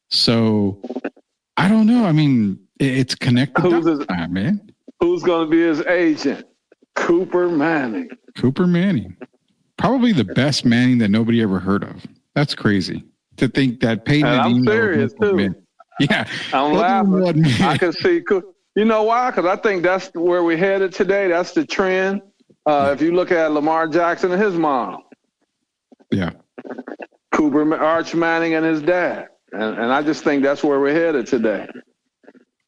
So I don't know. I mean, it's connected. Man. Who's going to be his agent? Cooper Manning. Cooper Manning. Probably the best Manning that nobody ever heard of. That's crazy to think that Peyton And I'm serious too. Manning. Yeah. I'm laughing. I can see. You know why? Because I think that's where we're headed today. That's the trend. If you look at Lamar Jackson and his mom. Yeah. Cooper Arch Manning and his dad. And I just think that's where we're headed today.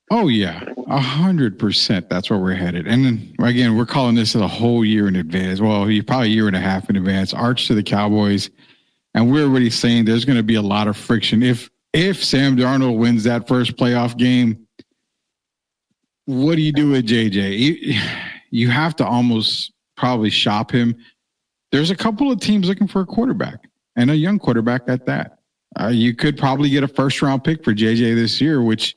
Oh, yeah. 100%. That's where we're headed. And then, again, we're calling this a whole year in advance. Well, probably a year and a half in advance. Arch to the Cowboys. And we're already saying there's going to be a lot of friction. If Sam Darnold wins that first playoff game, what do you do with JJ? You have to almost probably shop him. There's a couple of teams looking for a quarterback, and a young quarterback at that. You could probably get a first-round pick for JJ this year, which,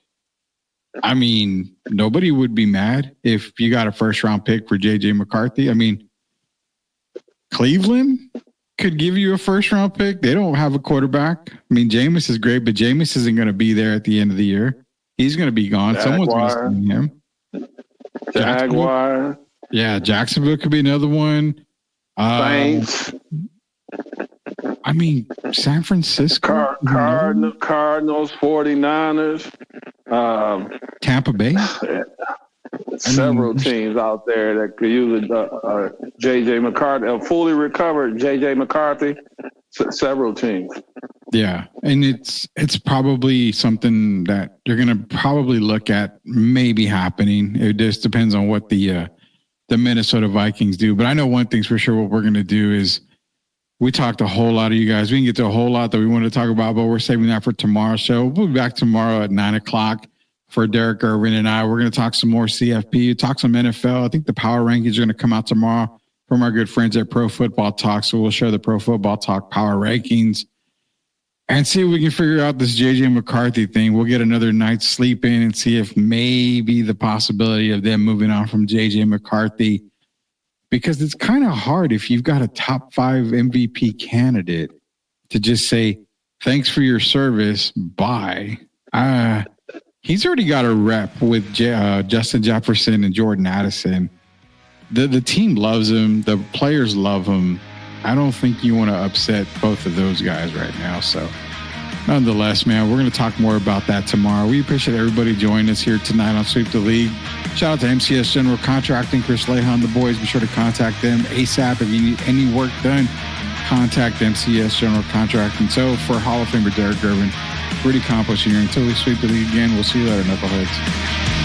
I mean, nobody would be mad if you got a first-round pick for JJ McCarthy. I mean, Cleveland could give you a first-round pick. They don't have a quarterback. I mean, Jameis is great, but Jameis isn't going to be there at the end of the year. He's going to be gone. Someone's going to sign him. Jaguar. Yeah, Jacksonville could be another one. Saints. I mean, San Francisco. Cardinals, 49ers. Tampa Bay. Several teams out there that could use J.J. McCarthy, a fully recovered J.J. McCarthy. Several teams. Yeah, and it's probably something that you're going to probably look at maybe happening. It just depends on what the Minnesota Vikings do. But I know one thing's for sure. What we're going to do is we talked a whole lot of you guys. We can get to a whole lot that we want to talk about, but we're saving that for tomorrow's show. We'll be back tomorrow at 9:00 for Derek Irvin and I. We're going to talk some more CFP, talk some NFL. I think the power rankings are going to come out tomorrow from our good friends at Pro Football Talk. So we'll share the Pro Football Talk power rankings and see if we can figure out this JJ McCarthy thing. We'll get another night's sleep in and see if maybe the possibility of them moving on from JJ McCarthy, because it's kind of hard if you've got a top 5 MVP candidate to just say, thanks for your service, bye. He's already got a rep with Justin Jefferson and Jordan Addison. The team loves him. The players love him. I don't think you want to upset both of those guys right now. So nonetheless, man, we're going to talk more about that tomorrow. We appreciate everybody joining us here tonight on Sweep the League. Shout out to MCS General Contracting, Chris Lehan, the boys. Be sure to contact them ASAP. If you need any work done, contact MCS General Contracting. So for Hall of Famer Derek Gervin, pretty accomplished here. Until we sweep the league again, we'll see you later, Knuckleheads.